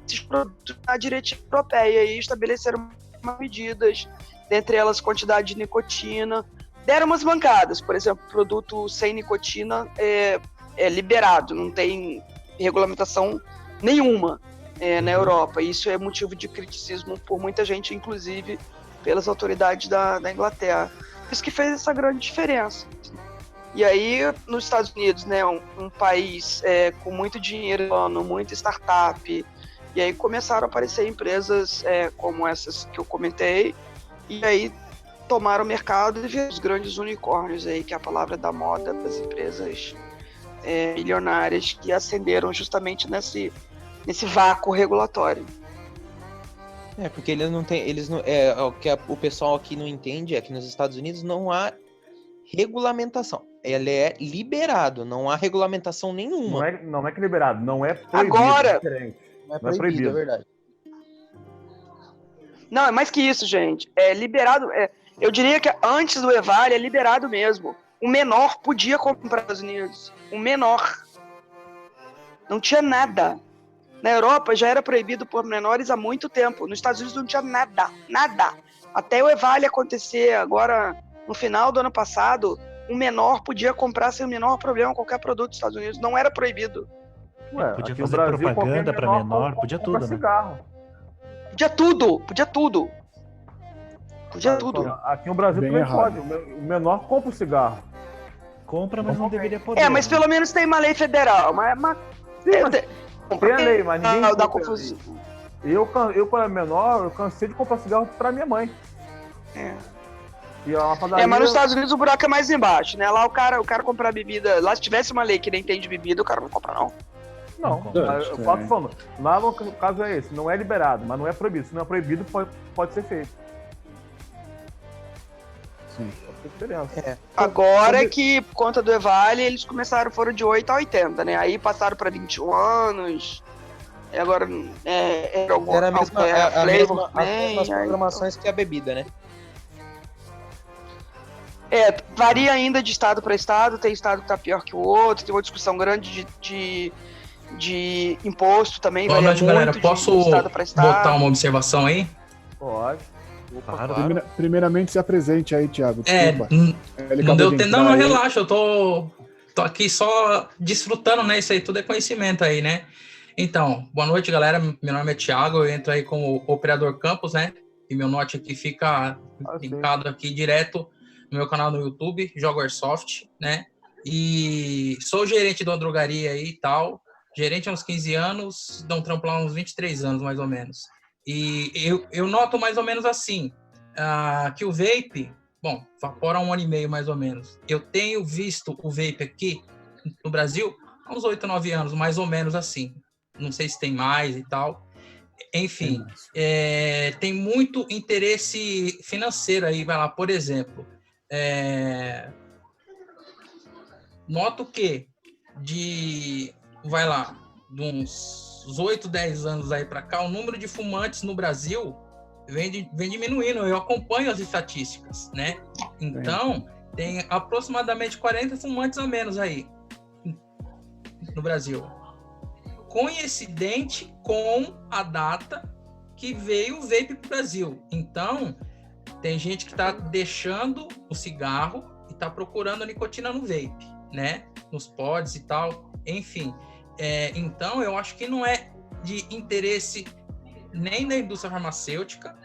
esses produtos na diretiva europeia e estabeleceram medidas, dentre elas quantidade de nicotina, deram umas bancadas, por exemplo, produto sem nicotina é liberado, não tem regulamentação nenhuma na Europa. Isso é motivo de criticismo por muita gente, inclusive pelas autoridades da Inglaterra. Isso que fez essa grande diferença. E aí, nos Estados Unidos, né, um país com muito dinheiro, muita startup, e aí começaram a aparecer empresas como essas que eu comentei, e aí tomaram o mercado e viram os grandes unicórnios aí, que é a palavra da moda das empresas milionárias que ascenderam justamente nesse vácuo regulatório. Porque o que o pessoal aqui não entende é que nos Estados Unidos não há regulamentação. Ele é liberado, não há regulamentação nenhuma. Não é que liberado, não é proibido. Agora, não é proibido, é verdade. Não, é mais que isso, gente. É liberado. Eu diria que antes do EVAL é liberado mesmo. O menor podia comprar nos Estados Unidos. O menor. Não tinha nada. Na Europa já era proibido por menores há muito tempo. Nos Estados Unidos não tinha nada. Nada. Até o EVAL acontecer agora, no final do ano passado, um menor podia comprar sem o menor problema qualquer produto dos Estados Unidos. Não era proibido. Podia fazer propaganda para menor, podia tudo, né? Cigarro. Podia tudo. Podia tudo. Aqui no Brasil Bem também errado. pode. O menor compra o cigarro. Compra, mas não deveria poder. É, mas pelo menos tem uma lei federal. Tem a lei, mas ninguém dá compra. confusão. Eu, quando era menor, eu cansei de comprar cigarro pra minha mãe. É. E uma padaria... Mas nos Estados Unidos o buraco é mais embaixo, né? Lá o cara comprar bebida. Lá se tivesse uma lei que nem tem de bebida, o cara não compra, não. Não, eu posso falando. Lá no caso é esse, não é liberado, mas não é proibido. Se não é proibido, pode ser feito. Sim. Pode ter diferença. Agora é que, por conta do EVALI, eles foram de 8 a 80, né? Aí passaram pra 21 anos. E agora Era a mesma, as mesmas programações que a bebida, né? Varia ainda de estado para estado, tem estado que tá pior que o outro, tem uma discussão grande de imposto também. Boa noite, galera. Posso botar uma observação aí? Pode. Claro. Primeiramente, se apresente aí, Thiago. Não deu tempo. Não, relaxa, eu tô aqui só desfrutando, né? Isso aí tudo é conhecimento aí, né? Então, boa noite, galera. Meu nome é Thiago, eu entro aí como operador campus, né? E meu note aqui fica linkado aqui direto no meu canal no YouTube, Jogo Airsoft, né? E sou gerente de uma drogaria aí e tal. Gerente há uns 15 anos, dá um trampo lá uns 23 anos, mais ou menos. E eu noto mais ou menos assim, que o vape, bom, vapora 1 ano e meio, mais ou menos. Eu tenho visto o vape aqui no Brasil há uns 8, 9 anos, mais ou menos assim. Não sei se tem mais e tal. Enfim, tem muito interesse financeiro aí, vai lá, por exemplo. Noto que de uns 8, 10 anos aí para cá, o número de fumantes no Brasil vem diminuindo. Eu acompanho as estatísticas, né? Então, tem aproximadamente 40 fumantes a menos aí no Brasil. Coincidente com a data que veio o vape para o Brasil. Então, tem gente que está deixando o cigarro e está procurando a nicotina no vape, né? Nos pods e tal, enfim. Então, eu acho que não é de interesse nem da indústria farmacêutica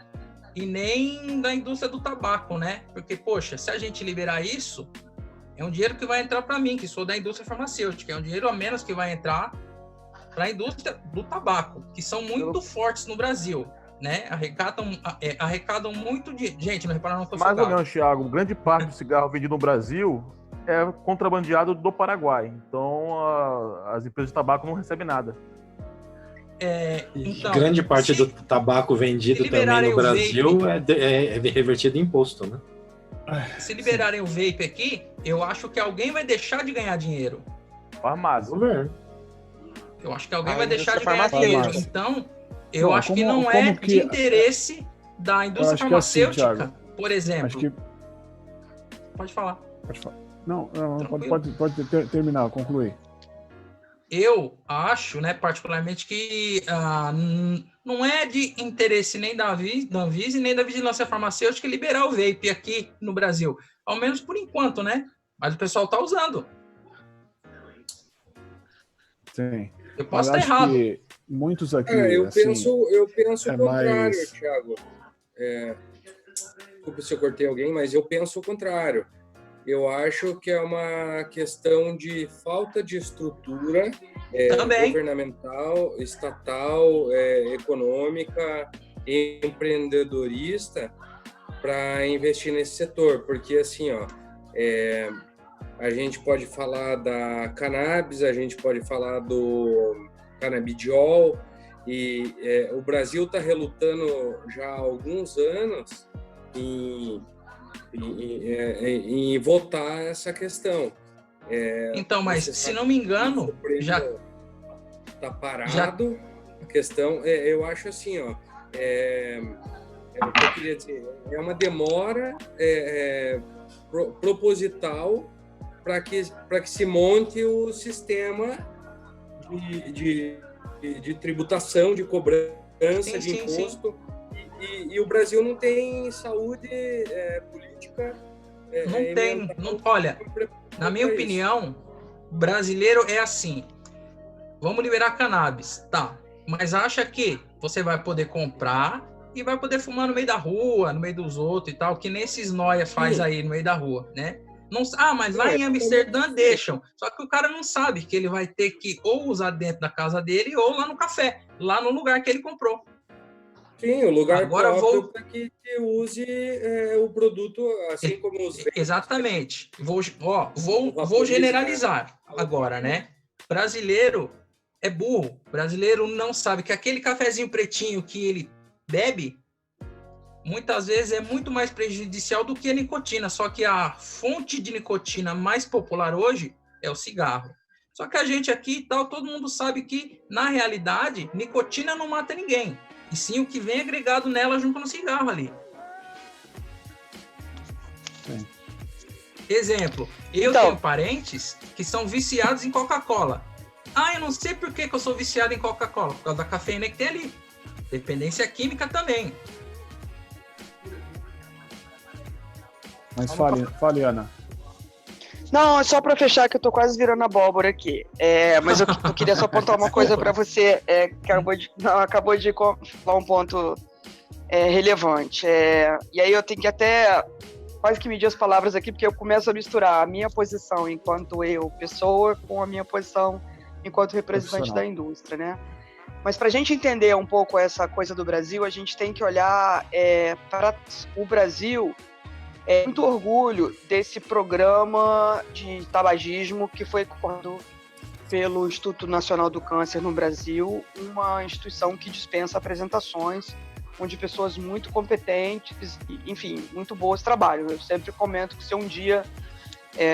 e nem da indústria do tabaco, né? Porque, poxa, se a gente liberar isso, é um dinheiro que vai entrar para mim, que sou da indústria farmacêutica, é um dinheiro a menos que vai entrar para a indústria do tabaco, que são muito fortes no Brasil, né? Arrecadam muito de... Gente, não repararam no que eu mais ou menos, Thiago, grande parte do cigarro vendido no Brasil é contrabandeado do Paraguai. Então, as empresas de tabaco não recebem nada. Então, grande parte do tabaco vendido também no Brasil é revertido em imposto, né? Se liberarem o vape aqui, eu acho que alguém vai deixar de ganhar dinheiro. Farmácia. Eu acho que alguém vai deixar de ganhar dinheiro. Então, eu acho que não é de interesse da indústria farmacêutica, assim, por exemplo. Pode falar. Não, pode terminar, concluir. Eu acho, né, particularmente, que não é de interesse nem da Anvisa nem da Vigilância Farmacêutica liberar o vape aqui no Brasil. Ao menos por enquanto, né? Mas o pessoal está usando. Sim. Eu posso estar errado. Que muitos aqui. Eu penso o contrário, mais... Thiago. Desculpa se eu cortei alguém, mas eu penso o contrário. Eu acho que é uma questão de falta de estrutura governamental, estatal, econômica, empreendedorista para investir nesse setor. Porque, assim, a gente pode falar da cannabis, a gente pode falar do canabidiol, e o Brasil está relutando já há alguns anos em votar essa questão. Então, mas se não me engano, já está parado a questão. Eu acho assim, o que eu queria dizer, é uma demora proposital para que se monte o sistema de tributação, de cobrança, de imposto. E o Brasil não tem saúde política. Não tem. Olha, na minha opinião, brasileiro é assim. Vamos liberar cannabis, tá? Mas acha que você vai poder comprar e vai poder fumar no meio da rua, no meio dos outros e tal, que nem esses nóia faz aí no meio da rua, né? Não, mas lá em Amsterdã deixam. Só que o cara não sabe que ele vai ter que ou usar dentro da casa dele ou lá no café, lá no lugar que ele comprou. Sim, o lugar agora próprio para que use o produto assim como os... Exatamente. Vou generalizar agora, né? Brasileiro é burro. Brasileiro não sabe que aquele cafezinho pretinho que ele bebe muitas vezes é muito mais prejudicial do que a nicotina, só que a fonte de nicotina mais popular hoje é o cigarro. Só que a gente aqui todo mundo sabe que, na realidade, nicotina não mata ninguém, e sim o que vem agregado nela junto no cigarro ali. Sim. Exemplo, eu tenho parentes que são viciados em Coca-Cola. Eu não sei por que eu sou viciado em Coca-Cola, por causa da cafeína que tem ali. Dependência química também. Mas fale, Ana. Não, é só para fechar que eu tô quase virando abóbora aqui. Mas eu queria só apontar uma coisa para você, que acabou de falar um ponto relevante. E aí eu tenho que até quase que medir as palavras aqui, porque eu começo a misturar a minha posição enquanto pessoa, com a minha posição enquanto representante da indústria, né? Mas para a gente entender um pouco essa coisa do Brasil, a gente tem que olhar para o Brasil. Muito orgulho desse programa de tabagismo que foi criado pelo Instituto Nacional do Câncer no Brasil, uma instituição que dispensa apresentações, onde pessoas muito competentes, enfim, muito boas trabalham. Eu sempre comento que se um dia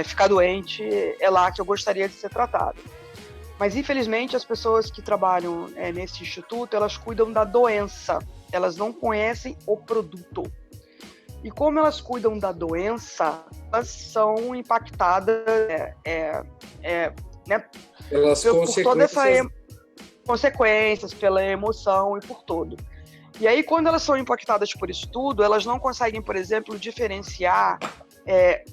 ficar doente, é lá que eu gostaria de ser tratado. Mas, infelizmente, as pessoas que trabalham nesse instituto, elas cuidam da doença, elas não conhecem o produto. E como elas cuidam da doença, elas são impactadas né, por todas essas consequências, pela emoção e por tudo. E aí, quando elas são impactadas por isso tudo, elas não conseguem, por exemplo, diferenciar,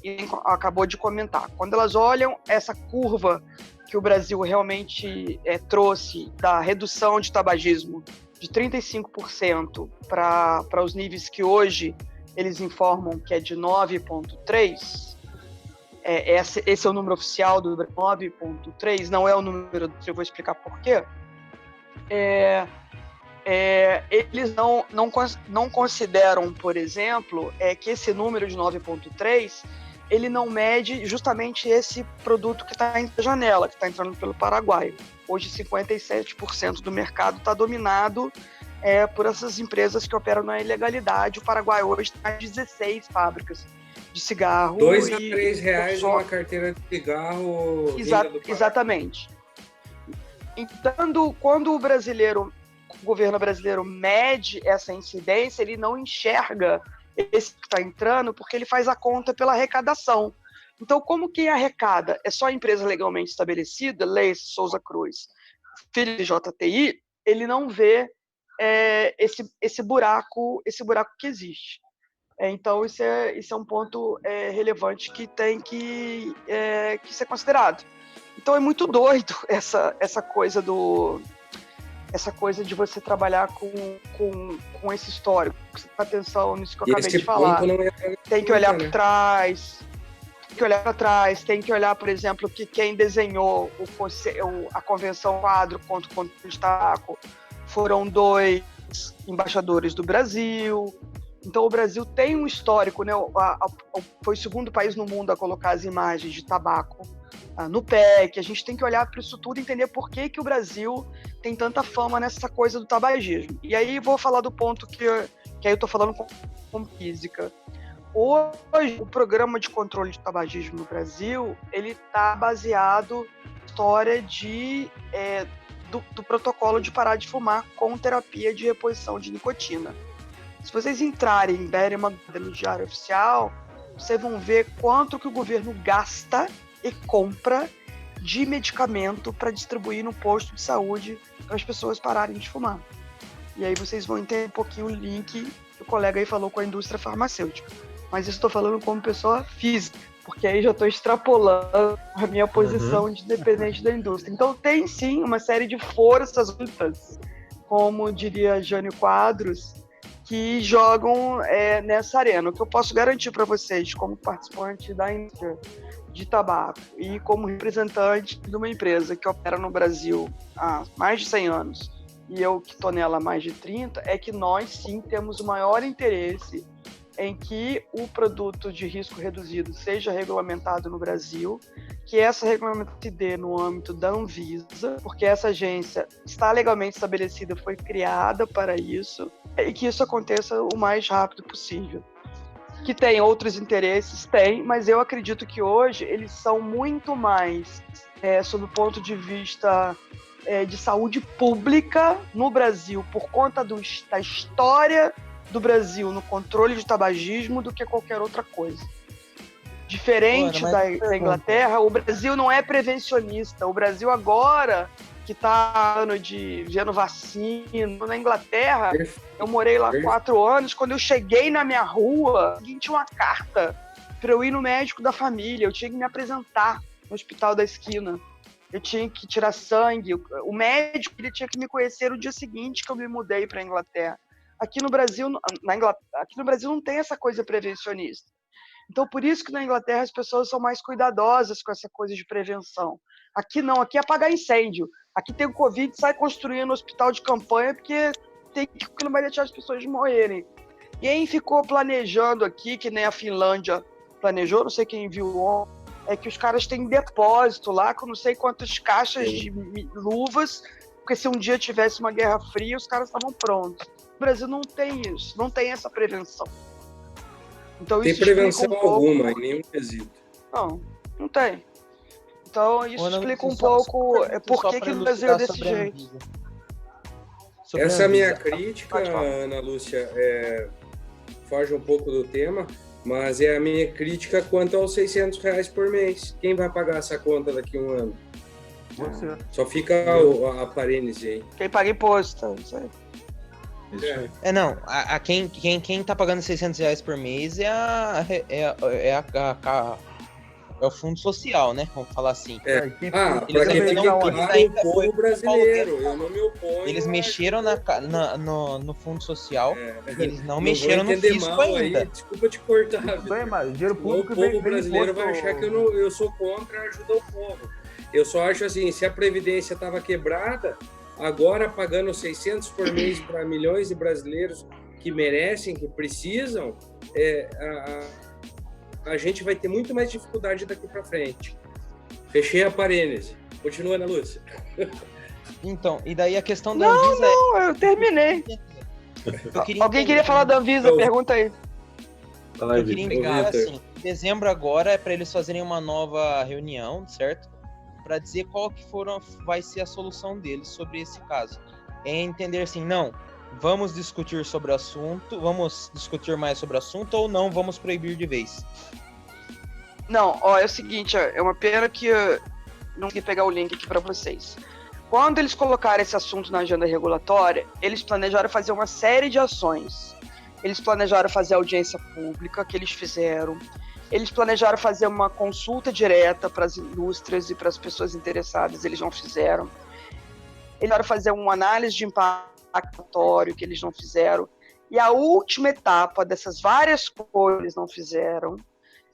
e acabou de comentar, quando elas olham essa curva que o Brasil realmente trouxe da redução de tabagismo de 35% para os níveis que hoje eles informam que é de 9,3%. Esse é o número oficial do 9,3%, não é o número, eu vou explicar por quê. Eles não consideram, por exemplo, que esse número de 9,3%, ele não mede justamente esse produto que está em janela, que está entrando pelo Paraguai. Hoje, 57% do mercado está dominado por essas empresas que operam na ilegalidade. O Paraguai hoje tem 16 fábricas de cigarro. R$2 a R$3 uma carteira de cigarro. Exatamente. Então, quando o governo brasileiro mede essa incidência, ele não enxerga esse que está entrando, porque ele faz a conta pela arrecadação. Então, como quem arrecada é só a empresa legalmente estabelecida, Leis, Souza Cruz, filho de JTI, ele não vê esse buraco que existe. Então, isso é um ponto relevante que tem que ser considerado. Então, é muito doido essa coisa de você trabalhar com esse histórico. Presta atenção nisso que eu acabei de falar. Tem que olhar para trás. Tem que olhar, por exemplo, que quem desenhou a Convenção Quadro contra o controle de tabaco foram 2 embaixadores do Brasil. Então, o Brasil tem um histórico, né? Foi o segundo país no mundo a colocar as imagens de tabaco no PEC. A gente tem que olhar para isso tudo e entender por que o Brasil tem tanta fama nessa coisa do tabagismo. E aí vou falar do ponto que aí eu estou falando com física. Hoje, o programa de controle de tabagismo no Brasil, ele está baseado na história do protocolo de parar de fumar com terapia de reposição de nicotina. Se vocês entrarem em derem uma olhada no Diário Oficial, vocês vão ver quanto que o governo gasta e compra de medicamento para distribuir no posto de saúde para as pessoas pararem de fumar. E aí vocês vão entender um pouquinho o link que o colega aí falou com a indústria farmacêutica. Mas isso estou falando como pessoa física, porque aí já estou extrapolando a minha posição de dependente da indústria. Então tem sim uma série de forças juntas, como diria Jânio Quadros, que jogam nessa arena. O que eu posso garantir para vocês, como participante da indústria de tabaco e como representante de uma empresa que opera no Brasil há mais de 100 anos, e eu que estou nela há mais de 30, é que nós sim temos o maior interesse em que o produto de risco reduzido seja regulamentado no Brasil, que essa regulamentação se dê no âmbito da Anvisa, porque essa agência está legalmente estabelecida, foi criada para isso, e que isso aconteça o mais rápido possível. Que tem outros interesses? Tem, mas eu acredito que hoje eles são muito mais, sob o ponto de vista de saúde pública no Brasil, por conta da história do Brasil no controle de tabagismo, do que qualquer outra coisa. Diferente da Inglaterra, o Brasil não é prevencionista. O Brasil agora, que está vendo vacina, na Inglaterra, eu morei lá 4 anos, quando eu cheguei na minha rua, tinha uma carta para eu ir no médico da família, eu tinha que me apresentar no hospital da esquina, eu tinha que tirar sangue, o médico ele tinha que me conhecer no dia seguinte que eu me mudei para a Inglaterra. Aqui no Brasil, aqui no Brasil não tem essa coisa prevencionista. Então, por isso que na Inglaterra as pessoas são mais cuidadosas com essa coisa de prevenção. Aqui não, aqui é apagar incêndio. Aqui tem o Covid, sai construindo hospital de campanha porque não vai deixar as pessoas morrerem. Quem ficou planejando aqui, que nem a Finlândia planejou, não sei quem viu ontem, é que os caras têm depósito lá com não sei quantas caixas de luvas, porque se um dia tivesse uma guerra fria, os caras estavam prontos. O Brasil não tem isso, não tem essa prevenção. Então, tem isso prevenção alguma, em nenhum quesito. Não tem. Então, isso explica um pouco por que o Brasil é desse jeito. Essa é a minha crítica, Ana Lúcia, foge um pouco do tema, mas é a minha crítica quanto aos R$600 por mês. Quem vai pagar essa conta daqui a um ano? Você. Só fica a parêntese aí. Quem paga imposto, isso aí. Quem tá pagando R$600 por mês é o fundo social, né? Vamos falar assim. Para quem o povo brasileiro, eu não me oponho. Eles mexeram no fundo social, eles não mexeram no fisco ainda. Aí, desculpa te cortar. Bem, mas o dinheiro público o povo brasileiro vai achar que eu sou contra ajudar o povo. Eu só acho assim, se a Previdência estava quebrada, agora pagando R$600 por mês para milhões de brasileiros que merecem, que precisam, a gente vai ter muito mais dificuldade daqui para frente. Fechei a parêntese. Continua, Ana Lúcia. Então, e daí a questão da Anvisa... Não, eu terminei. Alguém queria falar da Anvisa? Pergunta aí. Eu queria entender assim, em dezembro agora é para eles fazerem uma nova reunião, certo? Para dizer qual que vai ser a solução deles sobre esse caso. É entender assim, não, vamos discutir sobre o assunto, vamos discutir mais sobre o assunto ou não, vamos proibir de vez. Não, é o seguinte, é uma pena que eu não consegui pegar o link aqui para vocês. Quando eles colocaram esse assunto na agenda regulatória, eles planejaram fazer uma série de ações. Eles planejaram fazer audiência pública, que eles fizeram. Eles planejaram fazer uma consulta direta para as indústrias e para as pessoas interessadas, eles não fizeram. Eles planejaram fazer uma análise de impacto, que eles não fizeram. E a última etapa dessas várias coisas que eles não fizeram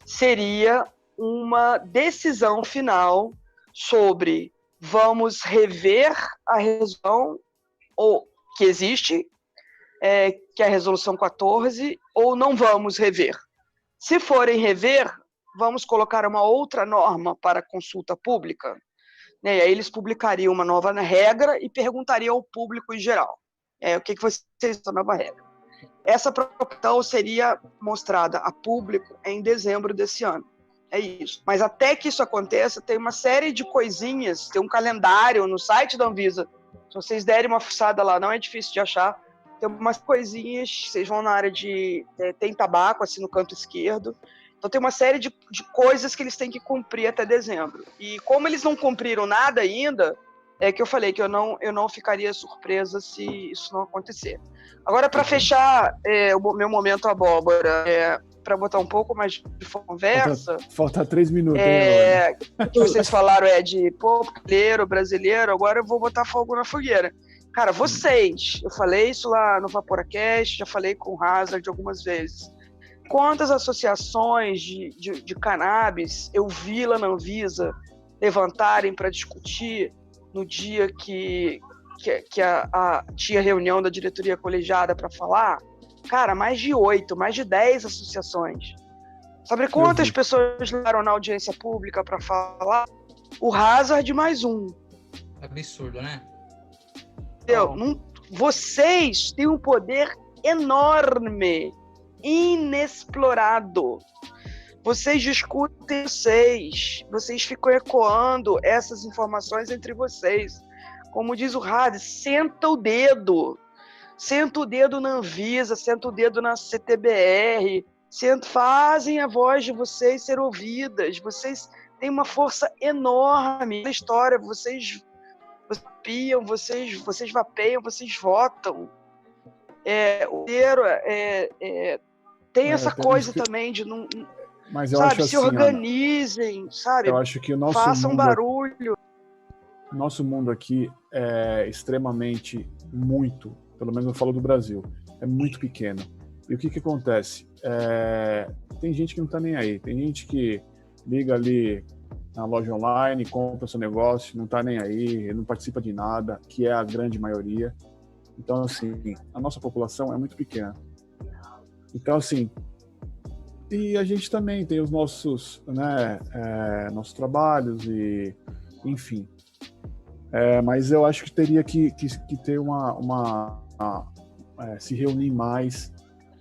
seria uma decisão final sobre vamos rever a resolução que existe, que é a resolução 14, ou não vamos rever. Se forem rever, vamos colocar uma outra norma para consulta pública. E aí eles publicariam uma nova regra e perguntariam ao público em geral. O que vocês acham da nova regra? Essa proposta seria mostrada a público em dezembro desse ano. É isso. Mas até que isso aconteça, tem uma série de coisinhas, tem um calendário no site da Anvisa. Se vocês derem uma fuçada lá, não é difícil de achar. Tem umas coisinhas, vocês vão na área de... tem tabaco, assim, no canto esquerdo. Então tem uma série de coisas que eles têm que cumprir até dezembro. E como eles não cumpriram nada ainda, é que eu falei que eu não ficaria surpresa se isso não acontecer. Agora, para fechar o meu momento abóbora, para botar um pouco mais de conversa... Falta 3 minutos. Que vocês falaram de brasileiro, agora eu vou botar fogo na fogueira. Cara, vocês, eu falei isso lá no VaporaCast, já falei com o Hazard algumas vezes. Quantas associações de cannabis eu vi lá na Anvisa levantarem para discutir no dia que tinha reunião da diretoria colegiada para falar? Cara, mais de 8, mais de 10 associações. Sabe quantas pessoas levaram na audiência pública para falar? O Hazard mais um. Absurdo, né? Vocês têm um poder enorme, inexplorado. Vocês discutem vocês ficam ecoando essas informações entre vocês. Como diz o Hades, senta o dedo na Anvisa, senta o dedo na CTBR, fazem a voz de vocês ser ouvidas. Vocês têm uma força enorme na história, vocês piam, vocês vapeiam, vocês votam. Tem essa coisa também de não, mas eu sabe, acho se assim, organizem, Ana, sabe? Eu acho que o nosso façam mundo, barulho. Nosso mundo aqui é extremamente pelo menos eu falo do Brasil, é muito pequeno. E o que acontece? Tem gente que não tá nem aí, tem gente que liga ali na loja online, compra seu negócio, não tá nem aí, não participa de nada, que é a grande maioria. Então, assim, a nossa população é muito pequena. Então, assim, e a gente também tem os nossos, nossos trabalhos e, enfim. Mas eu acho que teria que ter se reunir mais,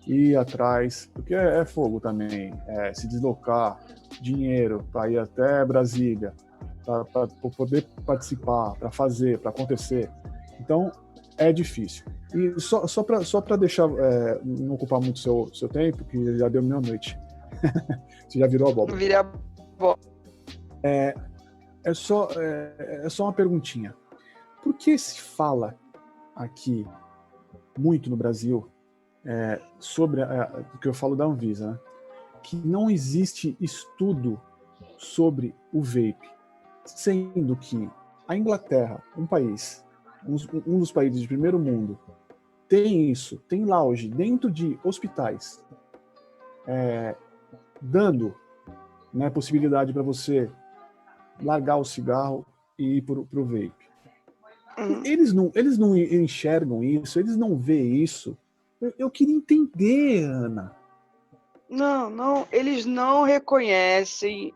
ir atrás, porque é fogo também, se deslocar, dinheiro para ir até Brasília, para poder participar, para fazer, para acontecer. Então, é difícil. E só para deixar, não ocupar muito seu tempo, que já deu meia-noite. Você já virou abóbora. Virei abóbora. É só uma perguntinha. Por que se fala aqui muito no Brasil sobre o que eu falo da Anvisa, né? Que não existe estudo sobre o vape, sendo que a Inglaterra, um dos países de primeiro mundo, tem isso, tem lá hoje, dentro de hospitais, dando, né, possibilidade para você largar o cigarro e ir para o vape. Eles não enxergam isso, eles não veem isso. Eu queria entender, Ana. Não, eles não reconhecem.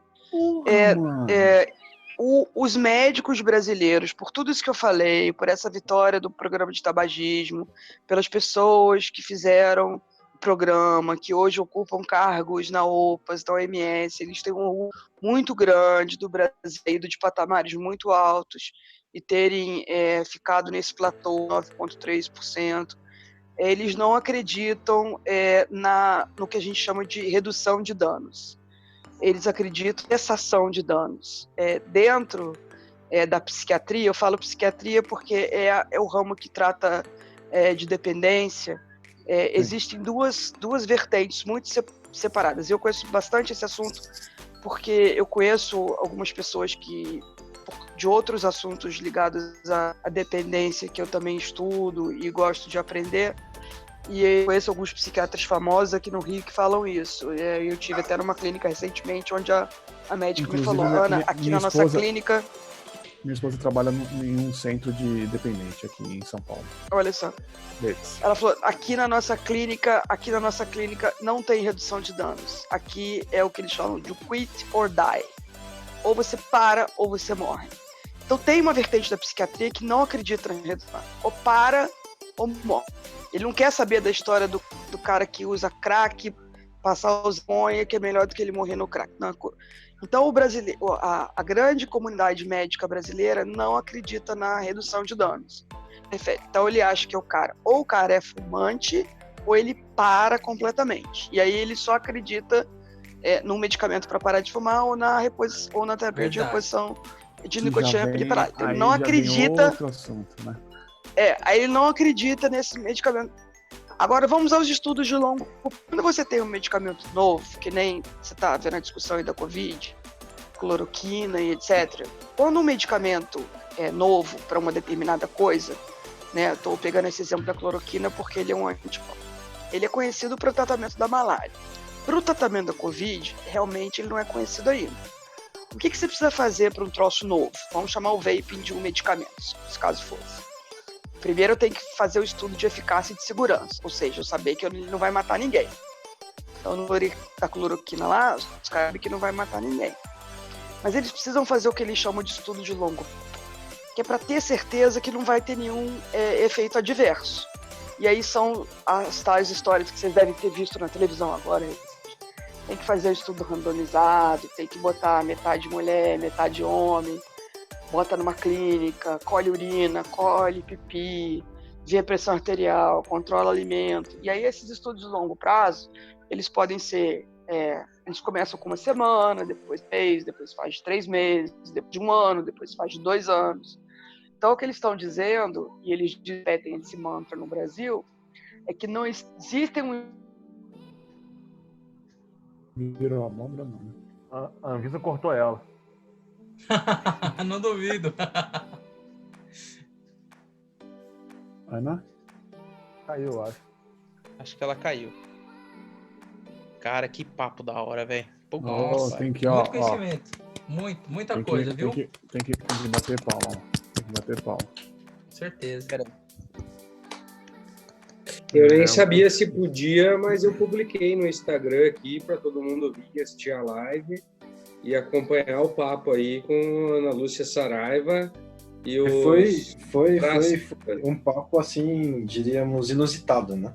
Os médicos brasileiros, por tudo isso que eu falei, por essa vitória do programa de tabagismo, pelas pessoas que fizeram o programa, que hoje ocupam cargos na OPAS, na OMS, eles têm um orgulho muito grande do Brasil, ido de patamares muito altos e terem ficado nesse platô 9,3%. Eles não acreditam no que a gente chama de redução de danos. Eles acreditam em cessação de danos. Dentro da psiquiatria, eu falo psiquiatria porque é o ramo que trata de dependência. Existem duas vertentes muito separadas. Eu conheço bastante esse assunto porque eu conheço algumas pessoas de outros assuntos ligados à dependência que eu também estudo e gosto de aprender. E eu conheço alguns psiquiatras famosos aqui no Rio que falam isso. Eu tive até numa clínica recentemente onde a médica me falou: Ana, aqui na nossa clínica... Minha esposa trabalha em um centro de dependente aqui em São Paulo. Olha só. Ela falou: aqui na nossa clínica não tem redução de danos. Aqui é o que eles chamam de quit or die. Ou você para ou você morre. Então tem uma vertente da psiquiatria que não acredita na redução. Ou para ou morre. Ele não quer saber da história do cara que usa crack, passar os maconha, que é melhor do que ele morrer no crack. Não. Então a grande comunidade médica brasileira não acredita na redução de danos. Então ele acha que ou o cara é fumante ou ele para completamente. E aí ele só acredita num medicamento para parar de fumar ou na terapia de reposição de nicotina piliparada. Ele não acredita. Outro assunto, né? Aí ele não acredita nesse medicamento. Agora vamos aos estudos de longo. Quando você tem um medicamento novo, que nem você está vendo a discussão aí da Covid, cloroquina e etc. Quando um medicamento é novo para uma determinada coisa, né? Estou pegando esse exemplo da cloroquina porque ele é um anticorpo. Ele é conhecido para o tratamento da malária. Para o tratamento da Covid, realmente ele não é conhecido ainda. O que você precisa fazer para um troço novo? Vamos chamar o vaping de um medicamento, se caso fosse. Primeiro eu tenho que fazer o estudo de eficácia e de segurança, ou seja, eu saber que ele não vai matar ninguém. Então, no da cloroquina lá, os caras sabem que não vai matar ninguém. Mas eles precisam fazer o que eles chamam de estudo de longo prazo, que é para ter certeza que não vai ter nenhum efeito adverso. E aí são as tais histórias que vocês devem ter visto na televisão agora. Tem que fazer o estudo randomizado, tem que botar metade mulher, metade homem, bota numa clínica, colhe urina, colhe pipi, vê a pressão arterial, controla alimento. E aí esses estudos de longo prazo, eles podem ser, eles começam com uma semana, depois mês, depois faz de 3 meses, depois de 1 ano, depois faz de 2 anos. Então o que eles estão dizendo, e eles repetem esse mantra no Brasil, é que não existem Virou a abóbora, não. A Anvisa cortou ela. Não duvido. Ana? Caiu, eu acho. Acho que ela caiu. Cara, que papo da hora, velho. Nossa, tem que, muito conhecimento. Muita coisa, viu? Tem que bater palma. Tem que bater palma. Com certeza. Eu nem sabia se podia, mas eu publiquei no Instagram aqui para todo mundo vir assistir a live e acompanhar o papo aí com a Ana Lúcia Saraiva e o foi um papo assim, diríamos, inusitado, né?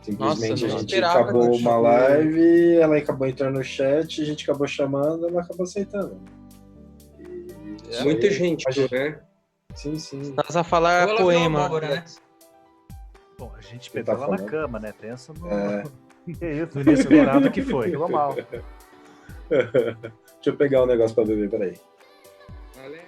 Simplesmente Nossa, a gente acabou uma live, ela acabou entrando no chat, a gente acabou chamando, ela acabou aceitando. Muita gente, né? Sim. Nós a falar poema. Abóbora, né? Bom, a gente pegou ela na cama, né? Pensa no, Que isso? no início do nada que foi. Pegou mal. Deixa eu pegar um negócio pra beber, peraí. Alex.